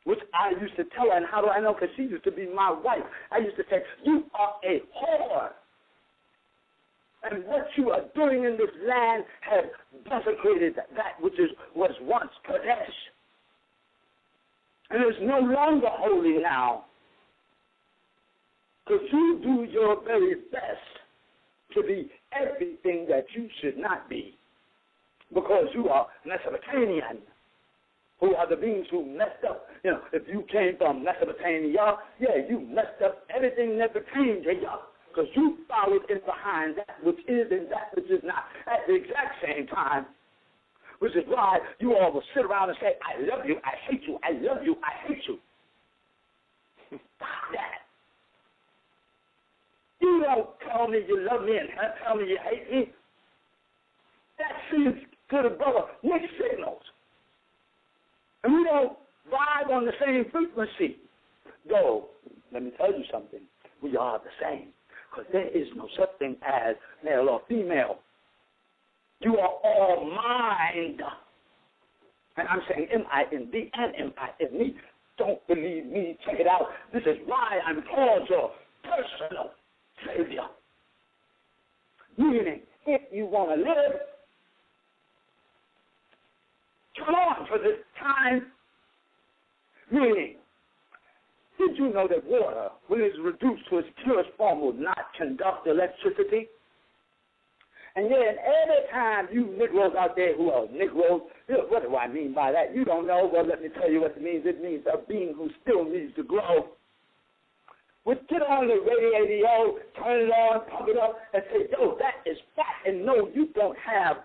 which I used to tell her. And how do I know? Because she used to be my wife. I used to say, you are a whore. And what you are doing in this land has desecrated that which was once Kadesh. And it's no longer holy now. Because you do your very best to be everything that you should not be. Because you are Mesopotamian, who are the beings who messed up. You know, if you came from Mesopotamia, you messed up everything that pertained to you. Because you followed in behind that which is and that which is not at the exact same time. Which is why you all will sit around and say, I love you, I hate you, I love you, I hate you. Stop that. You don't tell me you love me and tell me you hate me. That seems to the brother mixed signals. And we don't vibe on the same frequency. Though, let me tell you something. We are the same. Because there is no such thing as male or female. You are all mind. And I'm saying M-I-N-D and M-I-N-E. Don't believe me. Check it out. This is why I'm called your personal Savior. Meaning, if you want to live, come on for this time. Meaning, did you know that water, when it's reduced to its purest form, will not conduct electricity? And then every time you Negroes out there who are Negroes, what do I mean by that? You don't know. Well, let me tell you what it means. It means a being who still needs to grow. Would get on the radio, turn it on, pump it up, and say, yo, that is fat. And no, you don't have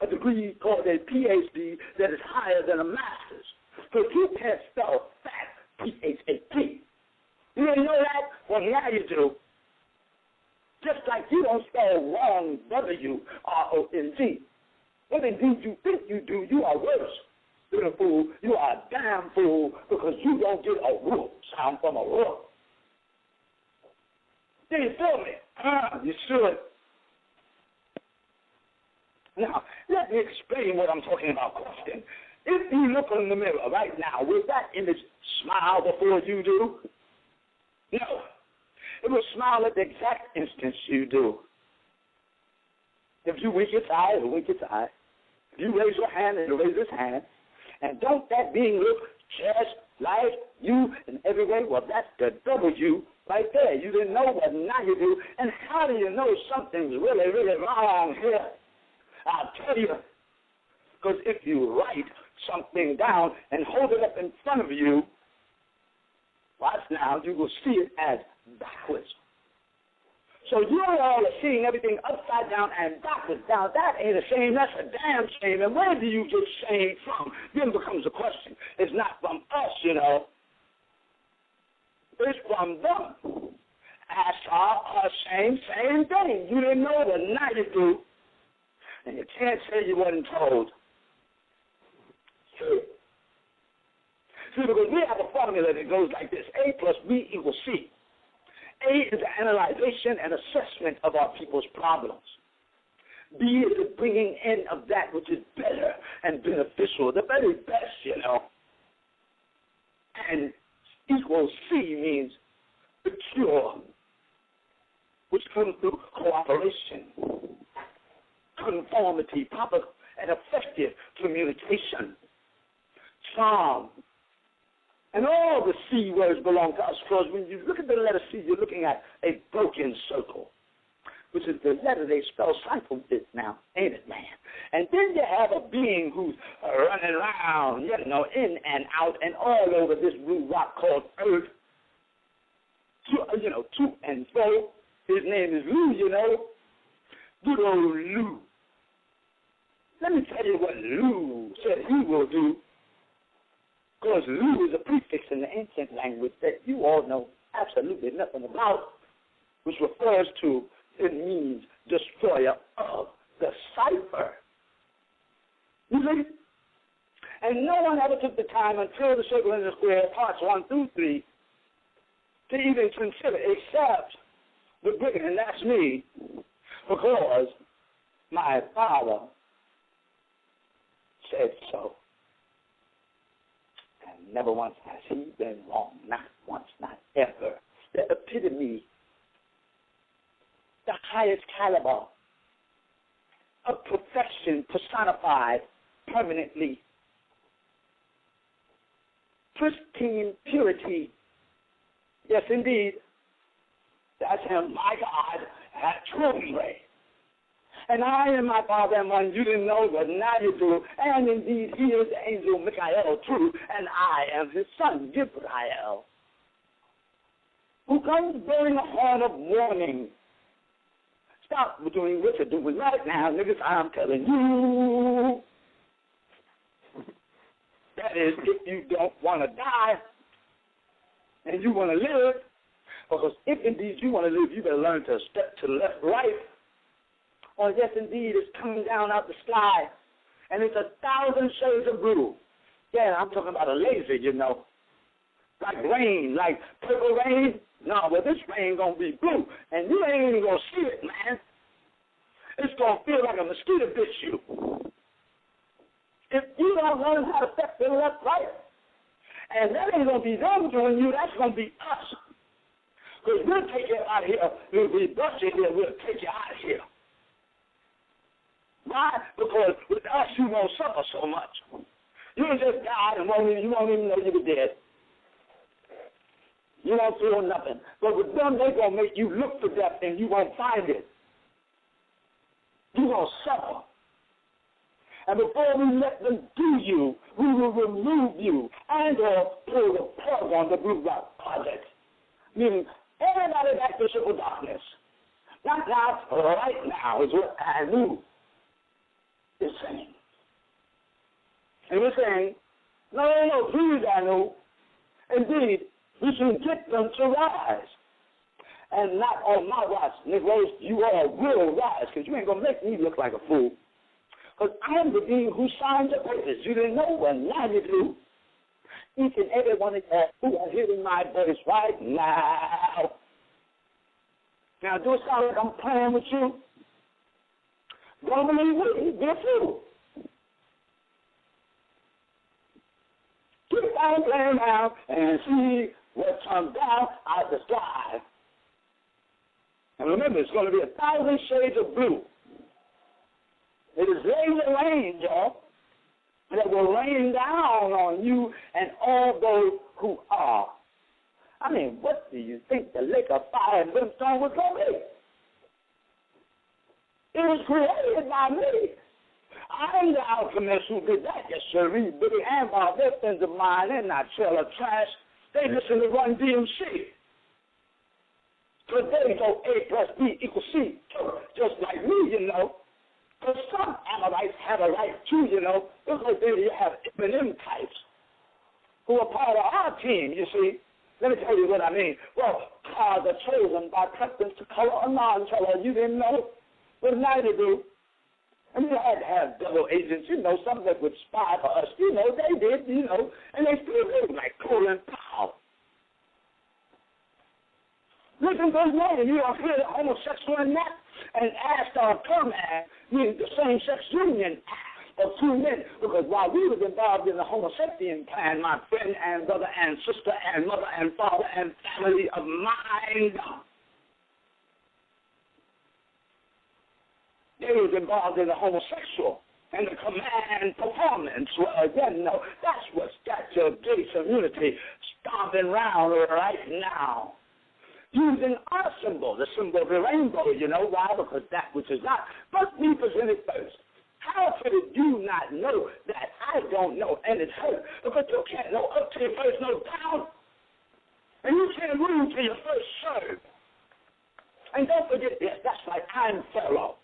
a degree called a PhD that is higher than a master's. Because you can't spell fat, P-H-A-T. You didn't know that? Well, now you do. Just like you don't spell wrong, W-R-O-N-G. What indeed you think you do, you are worse than a fool. You are a damn fool because you don't get a whoop sound from a whoop. Do you feel me? You should. Now, let me explain what I'm talking about, question. If you look in the mirror right now, will that image smile before you do? No. It will smile at the exact instance you do. If you wink its eye, it'll wink its eye. If you raise your hand, it'll raise its hand. And don't that being look just like you in every way? Well, that's the W right there. You didn't know, but now you do. And how do you know something's really, really wrong here? I'll tell you. Because if you write something down and hold it up in front of you, watch now, you will see it as backwards. So you all are seeing everything upside down and backwards. Now, that ain't a shame. That's a damn shame. And where do you get shame from? Then becomes a question. It's not from us, you know. It's from them. Ask our shame, same thing. You didn't know, but now you do. And you can't say you wasn't told. See, because we have a formula that goes like this. A plus B equals C. A is the analyzation and assessment of our people's problems. B is the bringing in of that which is better and beneficial, the very best, you know. And equals C means the cure, which comes through cooperation, conformity, proper and effective communication, charm. And all the C words belong to us, because when you look at the letter C, you're looking at a broken circle, which is the letter they spell cycle with now, ain't it, man? And then you have a being who's running around, you know, in and out and all over this blue rock called Earth, to and fro. His name is Lou, you know, good old Lou. Let me tell you what Lou said he will do. Because Lu is a prefix in the ancient language that you all know absolutely nothing about, which refers to, it means destroyer of the cipher. You see? And no one ever took the time until the circle and the square, parts 1 through 3, to even consider except the bigger, and that's me, because my father said so. And never once has he been wrong, not once, not ever. The epitome, the highest caliber of perfection personified permanently. Pristine purity. Yes, indeed. That's him, my God, at Tron-Ray. And I and my Father am one. You didn't know, but now you do. And indeed, he is the angel Michael, true, and I am his son, Gabriel, who comes bearing a horn of warning. Stop doing what you're doing right now, niggas, I'm telling you. That is, if you don't want to die and you want to live, because if indeed you want to live, you better learn to step to the left, right. Or yes, indeed, it's coming down out the sky, and it's 1,000 shades of blue. Yeah, I'm talking about a laser, you know. Like rain, like purple rain. No, but this rain going to be blue, and you ain't even going to see it, man. It's going to feel like a mosquito bit you. If you don't learn how to step to the left, right, and that ain't going to be them doing you, that's going to be us. Because we'll take you out of here. We'll bust you here. We'll take you out of here. Why? Because with us, you won't suffer so much. You just die and you won't even know you were dead. You won't feel nothing. But with them, they're going to make you look for death and you won't find it. You're going to suffer. And before we let them do you, we will remove you and or pull the plug on the Blue Rock Project. Meaning, everybody back to triple darkness. Not now, right now is what I knew is saying. And we're saying, no, please, I know. Indeed, we should get them to rise. And not on my watch, Negroes, you all will rise, because you ain't going to make me look like a fool. Because I am the being who signs the papers. You didn't know, well, now you do. Each and every one of you who are hearing my voice right now. Now, do it sound like I'm playing with you? Don't believe me? Be a fool. Keep on playing now and see what comes down out the sky. And remember, it's going to be 1,000 shades of blue. It is laser rain, y'all, that will rain down on you and all those who are. I mean, what do you think the lake of fire and brimstone was going to be? It was created by me. I'm the alchemist who did that. Yes, sir. Biggie and Bob, they're friends of mine. They're not trailer trash. They listen to Run DMC. Because they go A plus B equals C, just like me, you know. But some Amorites have a right too, you know, because then you have M types who are part of our team, you see. Let me tell you what I mean. Well, cars are chosen by preference to color or non-color. You didn't know? But now they do. And we had to have double agents, you know, some that would spy for us. You know, they did, you know, and they still do, like Colin Powell. Listen to his name. You don't hear the homosexual in that? And asked our permit, the same-sex union of two men, because while we was involved in the Homo sapien plan, my friend and brother and sister and mother and father and family of mine, they was involved in the homosexual and the command performance. Well, again, no, that's what's got your gay community stomping around right now. Using our symbol, the symbol of the rainbow, you know why? Because that which is not must be presented first. How could you not know that? I don't know, and it's hurt, because you can't know up to your first, no down, and you can't move to your first serve. And don't forget this, that's like I'm Pharaoh.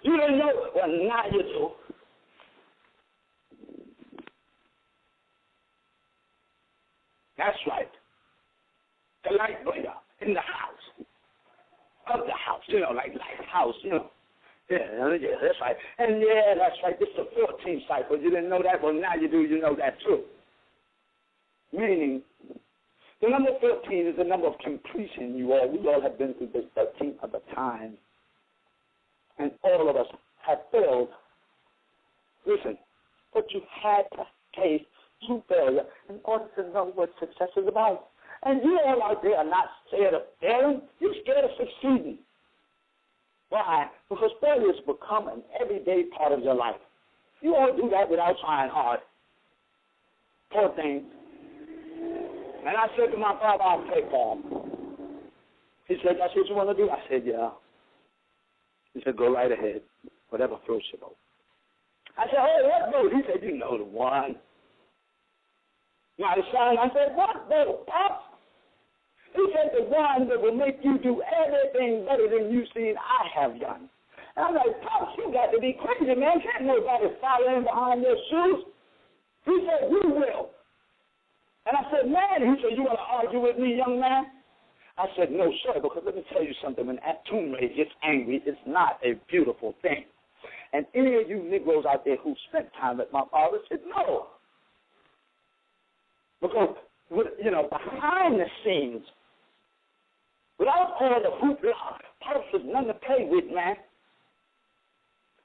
You didn't know, well, now you do. That's right. The light bringer. In the house, of the house, you know, like lighthouse, you know. Yeah, that's right. And yeah, that's right. This is the 14th cycle. You didn't know that? Well, now you do. You know that too. Meaning, The number 13 is the number of completion, you all. We all have been through this 13 other times. And all of us have failed. Listen, but you had to face true failure in order to know what success is about. And you all out there are not scared of failing. You're scared of succeeding. Why? Because failure has become an everyday part of your life. You all do that without trying hard. Poor thing. And I said to my father, I'll pray for him. He said, that's what you want to do? I said, yeah. He said, go right ahead. Whatever floats your boat. I said, oh, what boat? He said, you know the one. Now, the son, I said, what boat, Pops? He said, the one that will make you do everything better than you've seen I have done. And I'm like, Pops, you got to be crazy, man. Can't nobody follow in behind their shoes. He said, you will. And I said, man, he said, you want to argue with me, young man? I said, no, sir, because let me tell you something. When ATUN-RE gets angry, it's not a beautiful thing. And any of you Negroes out there who spent time with my father said, no. Because, you know, behind the scenes, without all the hoopla, Pops was nothing to play with, man.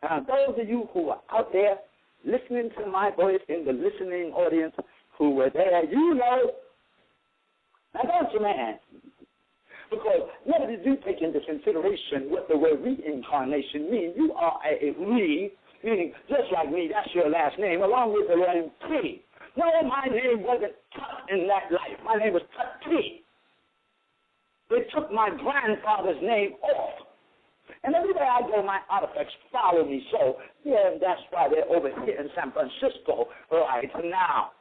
And those of you who are out there listening to my voice in the listening audience who were there, you know, now don't you, man? Because never did you take into consideration what the word reincarnation means. You are a re, meaning just like me, that's your last name, along with the name T. No, my name wasn't Tut in that life. My name was Tut T. They took my grandfather's name off. And everywhere I go, my artifacts follow me. So, yeah, that's why they're over here in San Francisco right now.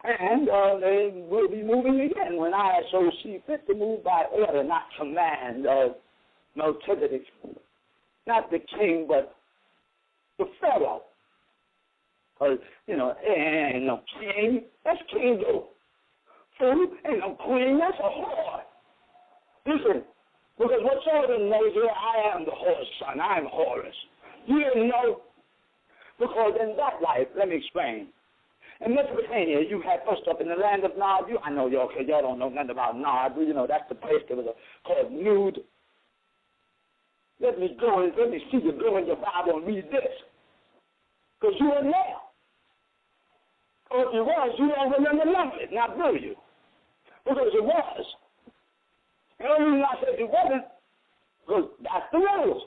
And they will be moving again when I so see fit to move by order, not command of Melchizedek. Not the king, but the Pharaoh. Because, you know, ain't no king. That's kingdom. Fool, ain't no queen. That's a whore. Listen, because what children knows here, I am the horse son. I am Horus. You didn't know? Because in that life, let me explain. In Mesopotamia, you had first up in the land of Nod. I know y'all don't know nothing about Nod. You know, that's the place that was called Nude. Let me see you go in your Bible and read this. Because you were there. Or if you was, you don't remember none of it. Now, do you? Because it was. The only reason I said it wasn't, because that's the rules.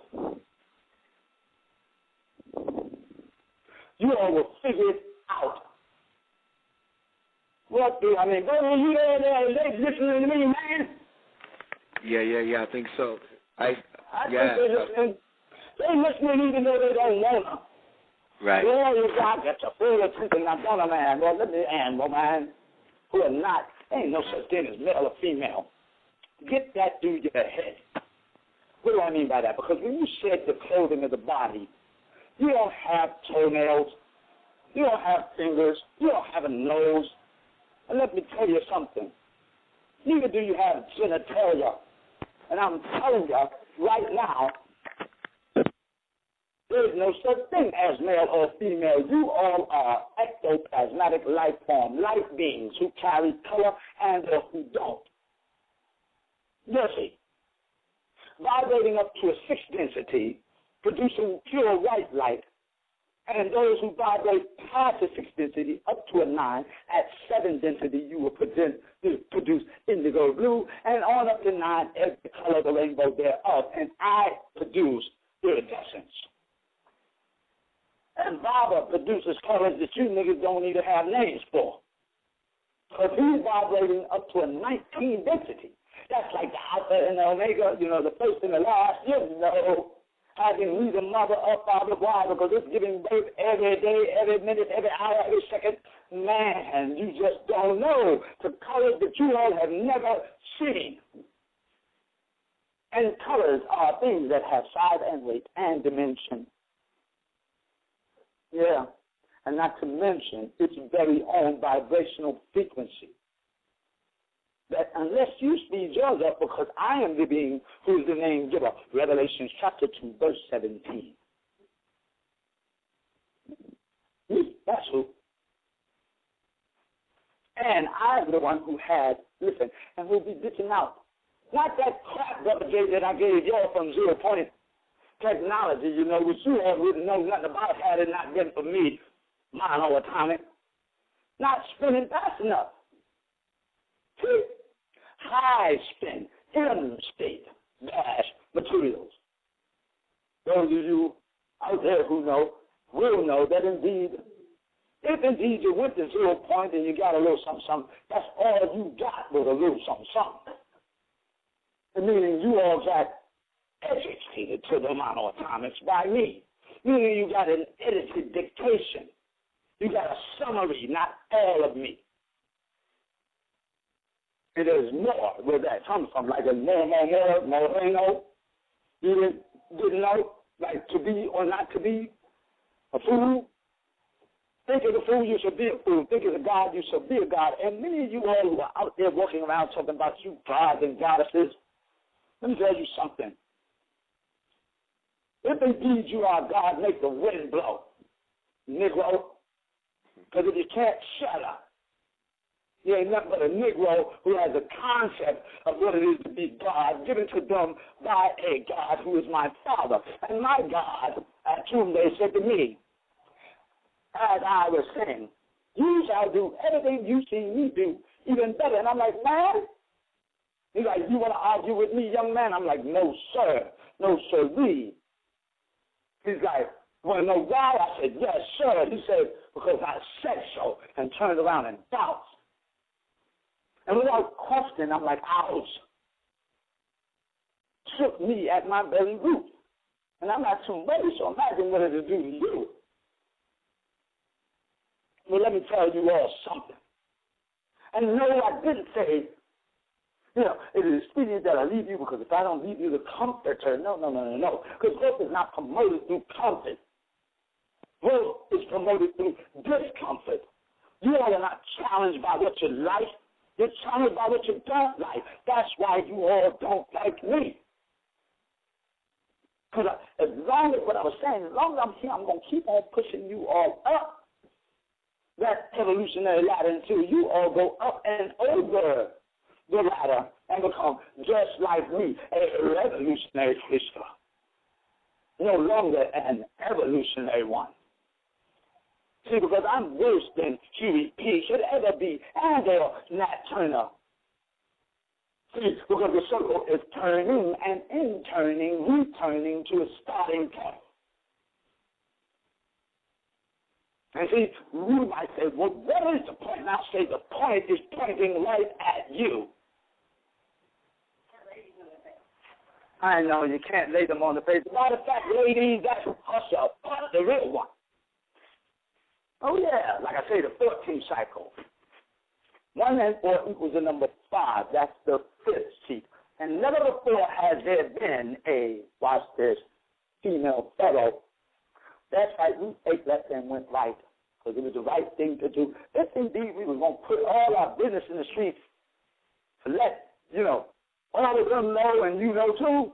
You all will figure it out. What do I mean? Bodie, you there? They listening to me, man? Yeah, I think so. I think they're listening. They're listening even though they don't want to. Right. Yeah, you got your full attention. Now, don't man. Well, let me animal, man, who are not, ain't no such thing as male or female. Get that through your head. What do I mean by that? Because when you shed the clothing of the body, you don't have toenails, you don't have fingers, you don't have a nose. And let me tell you something. Neither do you have genitalia. And I'm telling you right now, there is no such thing as male or female. You all are ectoplasmatic life form, life beings who carry color and or who don't. Mercy. Vibrating up to a 6 density, producing pure white light, and those who vibrate past the 6 density up to a 9, at 7 density you will produce indigo blue, and on up to 9 every color of the rainbow thereof, and I produce iridescence. And Baba produces colors that you niggas don't even have names for. Because he's vibrating up to a 19 density. That's like the Alpha and the Omega, you know, the first and the last, you know. Having neither mother or father, why? Because it's giving birth every day, every minute, every hour, every second. Man, you just don't know the colors that you all have never seen. And colors are things that have size and weight and dimension. Yeah, and not to mention its very own vibrational frequency. That unless you speed yours up, because I am the being who is the name giver. Revelation chapter 2, verse 17. Me, that's who. I'm the one who had, listen, and will be ditching out. Not that crap, Brother Jay, that I gave y'all from 0 point technology, you know, which you all wouldn't know nothing about had it not been for me, monoatomic. Not spinning fast enough. See? High spin, M state, dash, materials. Those of you out there who know will know that indeed, if indeed you went to 0 point and you got a little something, that's all you got was a little something. Meaning you all got educated to the monoatomics by me. Meaning you got an edited dictation. You got a summary, not all of me. And there's more where that comes from, like a Moreno. You didn't know, like to be or not to be a fool. Think as a fool, you should be a fool. Think as a god, you should be a god. And many of you all who are out there walking around talking about you gods and goddesses, let me tell you something. If indeed you are God, make the wind blow, Negro. Because if you can't shut up, you ain't nothing but a Negro who has a concept of what it is to be God, given to them by a God who is my Father. And my God, at ATUN-RE said to me, as I was saying, you shall do everything you see me do, even better. And I'm like, man, he's like, you want to argue with me, young man? I'm like, no, sir. No, sirree. He's like, want to know why? I said, yes, sir. He said, because I said so, and turned around and bounced. And without question, I'm like, ouch. Shook me at my very root. And I'm not too ready, so imagine what it'll do to you. Well, let me tell you all something. And no, I didn't say, it is expedient that I leave you, because if I don't leave you the comforter, no. Because growth is not promoted through comfort. Growth is promoted through discomfort. You all are not challenged by what you like. You're challenged by what you don't like. That's why you all don't like me. Because as long as what I was saying, as long as I'm here, I'm going to keep on pushing you all up that evolutionary ladder until you all go up and over the ladder and become just like me, a revolutionary Christian. No longer an evolutionary one. See, because I'm worse than Huey P. should ever be, and Nat Turner. See, because the circle is turning and in turning, returning to a starting point. And see, you might say, well, what is the point? And I'll say the point is pointing right at you. I know you can't lay them on the face. Matter of fact, ladies, that's hustle, the real one. Oh, yeah, like I say, the 14th cycle. 1 and 4 equals the number 5. That's the 5th sheet. And never before has there been a, watch this, female fellow. That's right, we ate left and went right, because it was the right thing to do. If indeed we were going to put all our business in the streets to let, all of them know and you know too,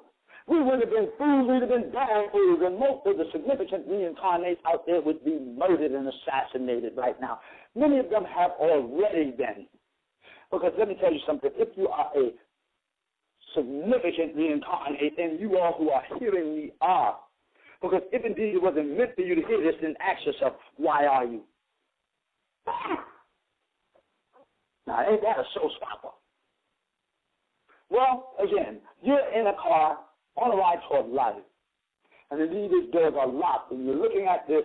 we would have been fools, we would have been damn fools, and most of the significant reincarnates out there would be murdered and assassinated right now. Many of them have already been. Because let me tell you something, if you are a significant reincarnate, and you all who are hearing me are, because if indeed it wasn't meant for you to hear this, then ask yourself, why are you? Now, ain't that a showstopper? Well, again, you're in a car on a ride toward life, and indeed these doors are locked, and you're looking at this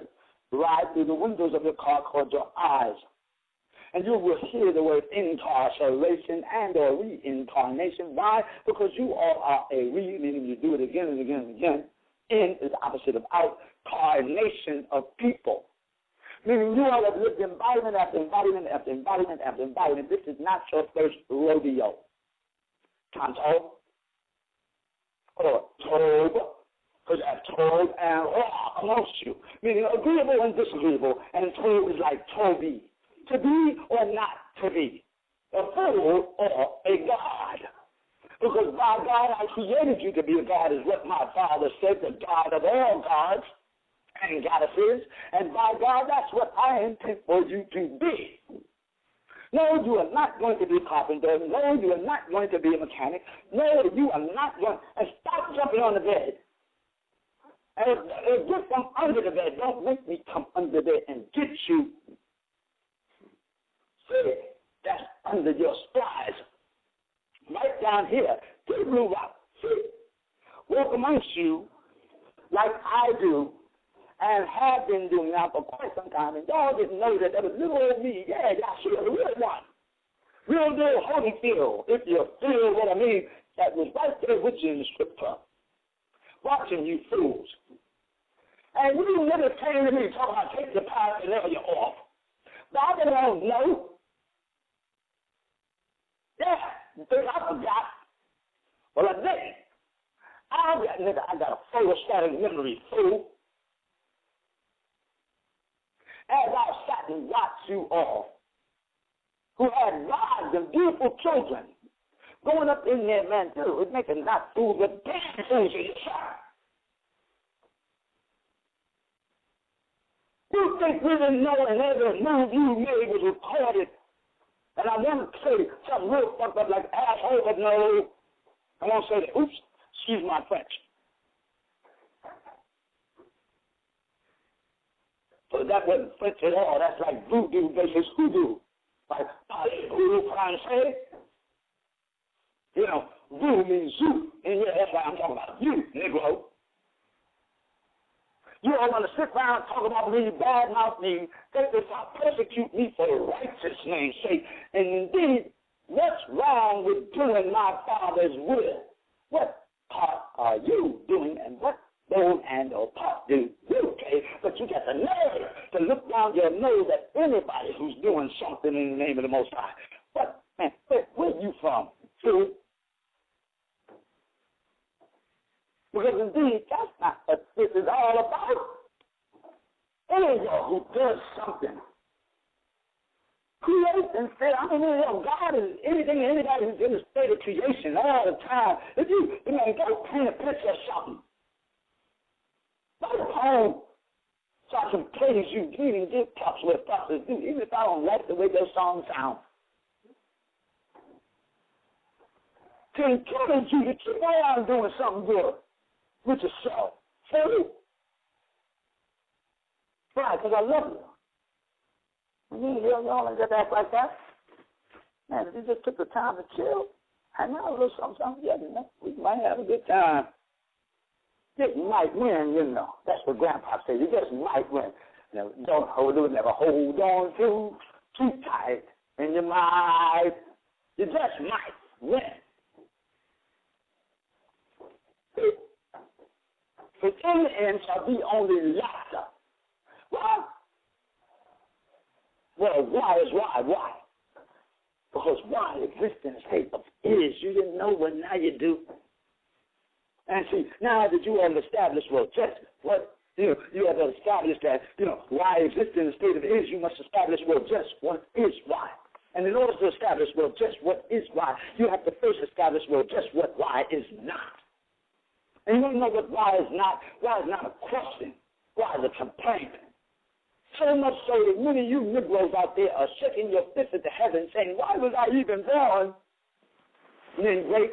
ride through the windows of your car called your eyes, and you will hear the word incarceration and or reincarnation. Why? Because you all are a re, meaning you do it again and again and again. In is the opposite of out, carnation of people. Meaning you all have lived embodiment after embodiment after embodiment after embodiment. This is not your first rodeo. Tonto or told, because I've told and amongst you. Meaning agreeable and disagreeable, and told is like Toby. To be or not to be. A fool or a god. Because by God, I created you to be a God, is what my Father said, the God of all gods and goddesses. And by God, that's what I intend for you to be. No, you are not going to be a carpenter. No, you are not going to be a mechanic. No, you are not going. And stop jumping on the bed. And get from under the bed. Don't make me come under the bed and get you. See, that's under your splice. Right down here. Get the blue rock. See, walk amongst you like I do and have been doing now for quite some time. And y'all didn't know that was little old me. Yeah, y'all sure the real one. Real deal Holyfield, if you feel what I mean. That was right there with you in the strip club. Watching you fools. And you never came to me talking about take the paraphernalia off. But I don't know. Yeah, you think I forgot? Well, I didn't. I got a photostatic memory, fool. As I sat and watched you all, who had wives and beautiful children, going up in there, man, dude, making not food, but damn things in your child. You think we didn't know and every move you made was recorded? And I want to say something real fucked up like asshole, but no. I won't say that. Oops, excuse my French. So that wasn't French at all. That's like voodoo versus hoodoo. Like voodoo Francais. You know, voodoo means zoo. And yeah, that's why I'm talking about you, Negro. You all want to sit around and talk about me, badmouth me, think that I persecute me for righteousness' sake. And indeed, what's wrong with doing my Father's will? What part are you doing, and what bone and or part do you, okay? But you got the nerve to look down your nose at anybody who's doing something in the name of the Most High. What, man, where are you from, fool? Because indeed, that's not what this is all about. Anyone who does something, creates and says, I mean, you know, God is anything and anybody who's in a state of creation all the time. If you know, go paint a picture of something, write a poem so I can praise you, even give props where props is due, even if I don't like the way those songs sound. To encourage you to keep on doing something good with yourself. See? Why? Because I love you. Y'all ain't got to act like that. Man, if you just took the time to chill, hang out a little something, yeah, you know, we might have a good time. Just might win, you know. That's what Grandpa said. You just might win. Never, don't hold it, never hold on too tight in your mind. You just might win. For in the end shall be only laughter. Why? Well, why is why? Why? Because why exists in a state of is. You didn't know, but now you do. And see, now that you have established, well, just what, you have established that, why exists in a state of is, you must establish, well, just what is why. And in order to establish, well, just what is why, you have to first establish, well, just what why is not. And you want to know what why is not? Why is not a question. Why is a complaint. So much so that many of you Negroes out there are shaking your fist at the heavens saying, why was I even born? And then great.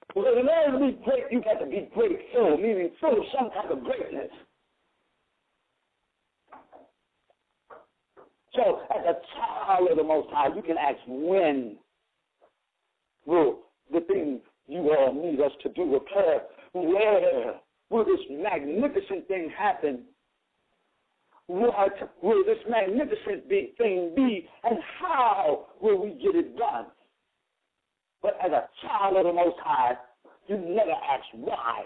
Because in order to be great, you got to be grateful, meaning full of some type of greatness. So as a child of the Most High, you can ask when will the thing you all need us to do occur? Where will this magnificent thing happen? What will this magnificent thing be, and how will we get it done? But as a child of the Most High, you never ask why.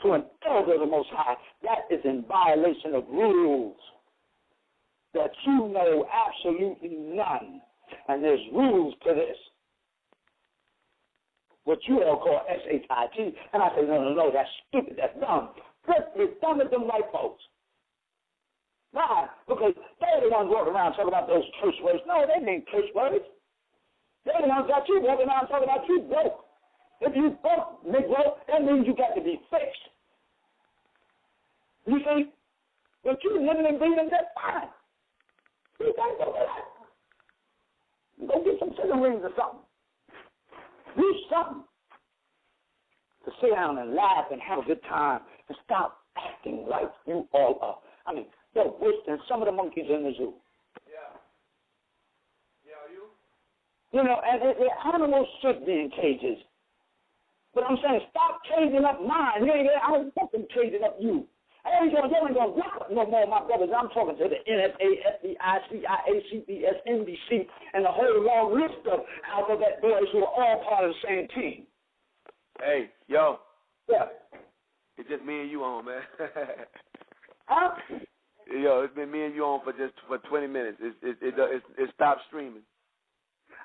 To an elder of the Most High, that is in violation of rules that you know absolutely none. And there's rules to this. What you all call SHIT. And I say, no, that's stupid, that's dumb. It's dumb as them white folks. Why? Because they're the ones walking around talking about those curse words. No, they ain't curse words. They're the ones got you walking around talking about you broke. If you broke, Negro, that means you got to be fixed. You see? But you living and breathing, that's fine. You got to go with that. Go get some chicken wings or something. Do something to sit down and laugh and have a good time and stop acting like you all are. I mean, they're worse than some of the monkeys in the zoo. Yeah. Yeah, are you? You know, and the animals should be in cages. But I'm saying, stop caging up mine. I don't fucking caging up you. I ain't going to rock up no more, my brothers. I'm talking to the NSA, FBI, CIA, CBS, NBC, and the whole long list of alphabet boys who are all part of the same team. Hey, yo. Yeah. It's just me and you on, man. Huh? Yo, it's been me and you on for 20 minutes. It stopped streaming.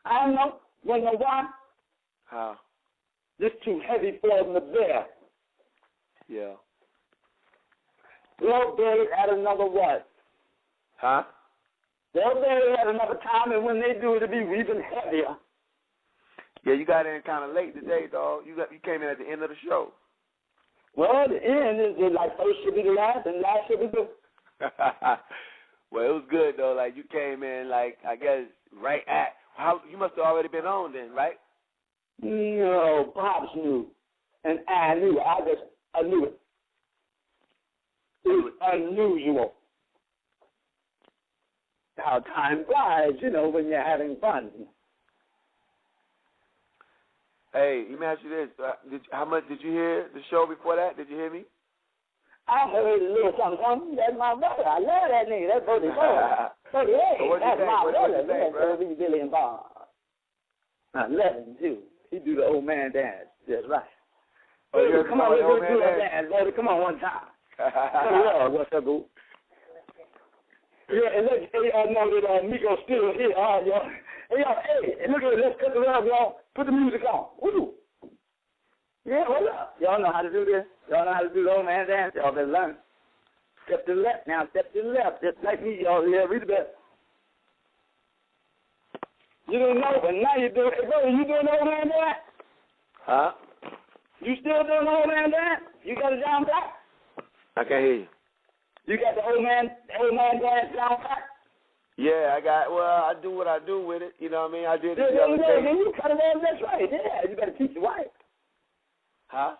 I don't know. You know why? How? This too heavy for them to bear. Yeah. They'll bear it at another what? Huh? They'll bear it at another time, and when they do, it'll be even heavier. Yeah, you got in kind of late today, dog. You came in at the end of the show. Well, the end is like first should be the last, and last should be the. Well, it was good though. Like you came in, like I guess right at how you must have already been on then, right? No, Pops knew, and I knew. I knew it. It was unusual how time flies, you know, when you're having fun. Hey, let me ask you this: how much did you hear the show before that? Did you hear me? I heard a little something. That's my brother. I love that nigga. That's Bodie. Bodie, hey, that's my brother. That's Bodie Billy and Bob. I love him too. He do the old man dance. That's right. Oh, you come on, let's do a dance, Bodie. Come on, one time. What's up, boo? Yeah, and let y'all know that Miko's still here. All right, y'all. Hey, y'all, hey, look at it. Let's cut the love, y'all. Put the music on. Woo! Yeah, what's up? Y'all know how to do this. Y'all know how to do the old man dance. Y'all better learn. Step to the left now. Step to the left. Just like me, y'all. Yeah, read the best. You didn't know, but now you do it. Hey, brother, you doing the old man dance? Huh? You still doing the old man dance? You got it down back? I can't hear you. You got the old man dance down back? Yeah, I do what I do with it. You know what I mean? I did it Yeah, the other day. you cut it off, that's right. Yeah, you better teach your wife. Huh?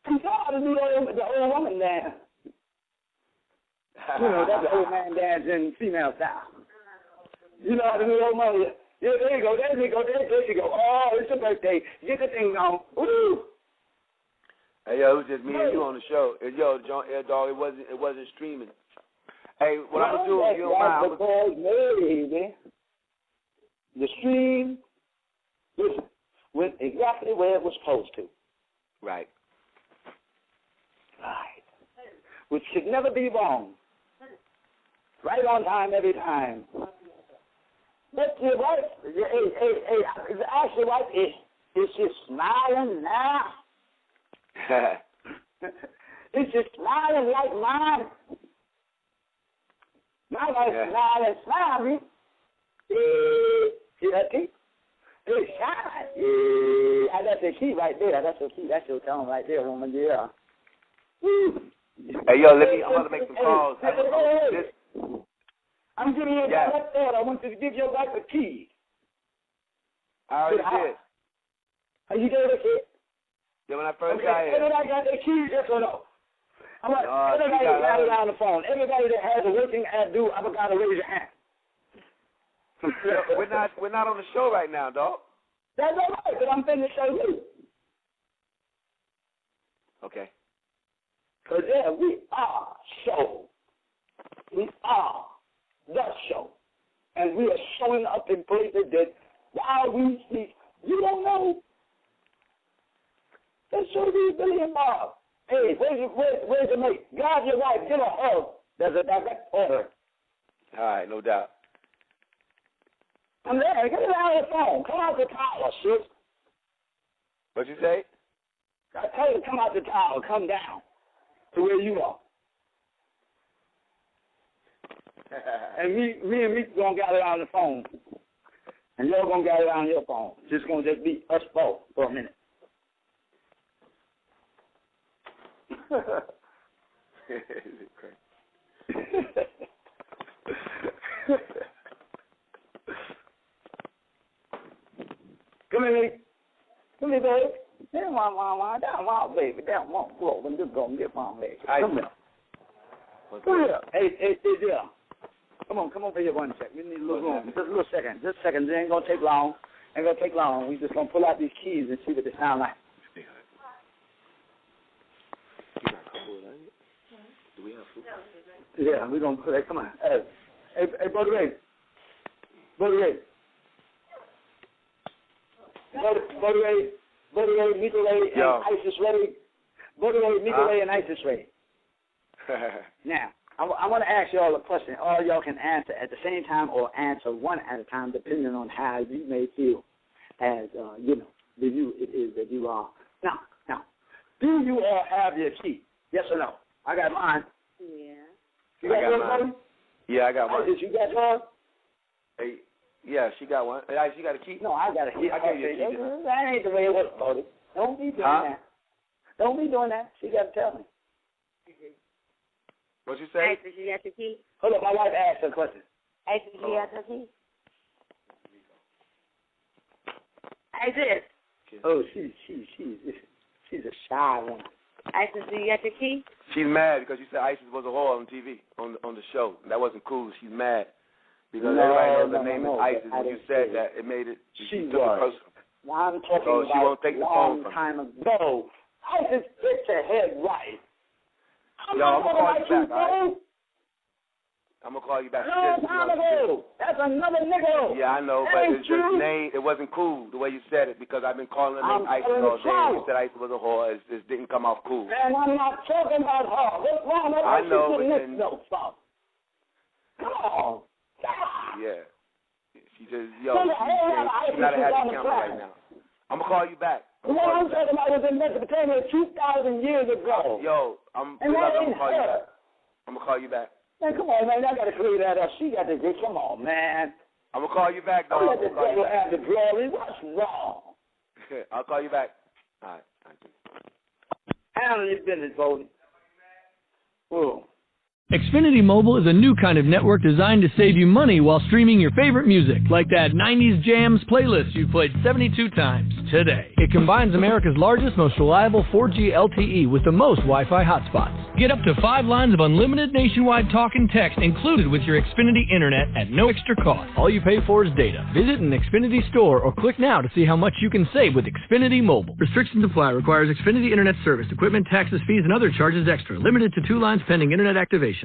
Teach her how to do the old woman dance. You know, that's the old man dance in female style. You know how to do the old woman. Yeah, there you go, there you go, there you go. Oh, it's your birthday. Get the thing on. Woo! Hey, yo, it was just me and you on the show. And, yo, John, dog, it wasn't streaming. Hey, what I'm gonna do, if you don't mind, because maybe the stream went exactly where it was supposed to. Right. Right. Which should never be wrong. Right on time every time. But your wife, ask your wife, is she smiling now? Is she smiling like mine? My wife smiling. See that key? It's shine. That's the key right there. That's your key. That's your tone right there, woman. Yeah. Hey, yo, I'm going to make some calls. I'm giving you a direct order. I want you to give your wife a key. I already did. Are you gave the key? Yeah, when I first got here. Everybody got their keys, yes or no? I'm like, everybody got it on the phone. Everybody that has a working do, I've got to raise your hand. We're not on the show right now, dog. That's all right, but I'm finna show you. Okay. Because yeah, we are show. We are the show. And we are showing up in places that while we speak, you don't know. Let's show you Billy and Bob. Hey, where's your mate? Guard your wife. Give her a hug. There's a direct order. All right, no doubt. I'm there. Get it out of the phone. Come out the tower, sis. What you say? I tell you to come out the tower. Come down to where you are. And me and Meek going to gather on the phone. And y'all going to gather on your phone. It's going to just be us both for a minute. Come here, baby. Down my baby. Down my floor. I'm just going to get my baby. Come here. Come here. Hey, there. Come on over here 1 second. We need a little room. Just a little second. Just a second. It ain't going to take long. We just going to pull out these keys and see what they sound like. Do we have food? Yeah, we're going to put that. Come on. Hey, Bodie Ray. Bodie Ray, Mika Ray, and Isis Ray. Bodie Ray, Mika Ray, and Isis Ray. Now, I want to ask y'all a question. All y'all can answer at the same time or answer one at a time, depending on how you may feel as, the you it is that you are. Now, do you all have your key? Yes or no? I got mine. Yeah. You got yours, Bodie? Yeah, I got mine. Isis, you got yours? Hey, yeah, she got one. Hey, Isis, you got a key? No, I got a key. I gave you a key. That ain't the way it works, Bodie. Don't be doing that. Don't be doing that. She got to tell me. What you say? Isis, you got your key? Hold up, my wife asked her a question. Isis, you got your key? Isis. Oh, she's a shy one. Isis, do you got your key? She's mad because you said Isis was a whore on TV, on the show. That wasn't cool. She's mad because everybody knows the name is Isis. When you said that, it made it. She took it personal. Now I'm talking so about she won't take the phone from time ago. Isis, get your head right. I'm going to call you back, all right? I'm going to call you back. No, time ago. That's another nigga. Yeah, I know, but it's just name. It wasn't cool the way you said it because I've been calling her name Isis all day. You said Isis was a whore. It didn't come off cool. And I'm not talking about her. What's wrong with her? I know, but then... No, stop. Come on. Yeah. She just, she's not a happy camera right now. I'm going to call you back. The one I'm talking about was in Mesopotamia 2,000 years ago. Yo, I'm going to call you back. I'm going to call you back. Man, come on, man. I got to clear that up. She got to get, come on, man. I'm going to call you back, dog. Let the devil have the glory. What's wrong? I'll call you back. All right. Thank you. Handle your business, Bodie. Whoa. Xfinity Mobile is a new kind of network designed to save you money while streaming your favorite music, like that 90s Jams playlist you've played 72 times today. It combines America's largest, most reliable 4G LTE with the most Wi-Fi hotspots. Get up to 5 lines of unlimited nationwide talk and text included with your Xfinity Internet at no extra cost. All you pay for is data. Visit an Xfinity store or click now to see how much you can save with Xfinity Mobile. Restrictions apply. Requires Xfinity Internet service. Equipment, taxes, fees, and other charges extra. Limited to 2 lines pending Internet activation.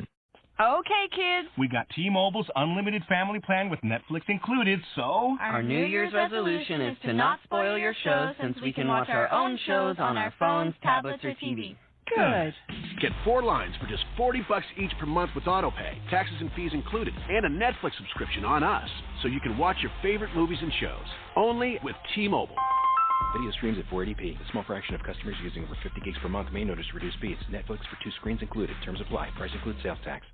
Okay, kids. We got T-Mobile's unlimited family plan with Netflix included, so... Our New Year's resolution is to not spoil your shows since we can watch our own shows on our phones, tablets, or TV. Good. Get 4 lines for just $40 each per month with AutoPay, taxes and fees included, and a Netflix subscription on us, so you can watch your favorite movies and shows. Only with T-Mobile. Video streams at 480p. A small fraction of customers using over 50 gigs per month may notice reduced speeds. Netflix for 2 screens included. Terms apply. Price includes sales tax.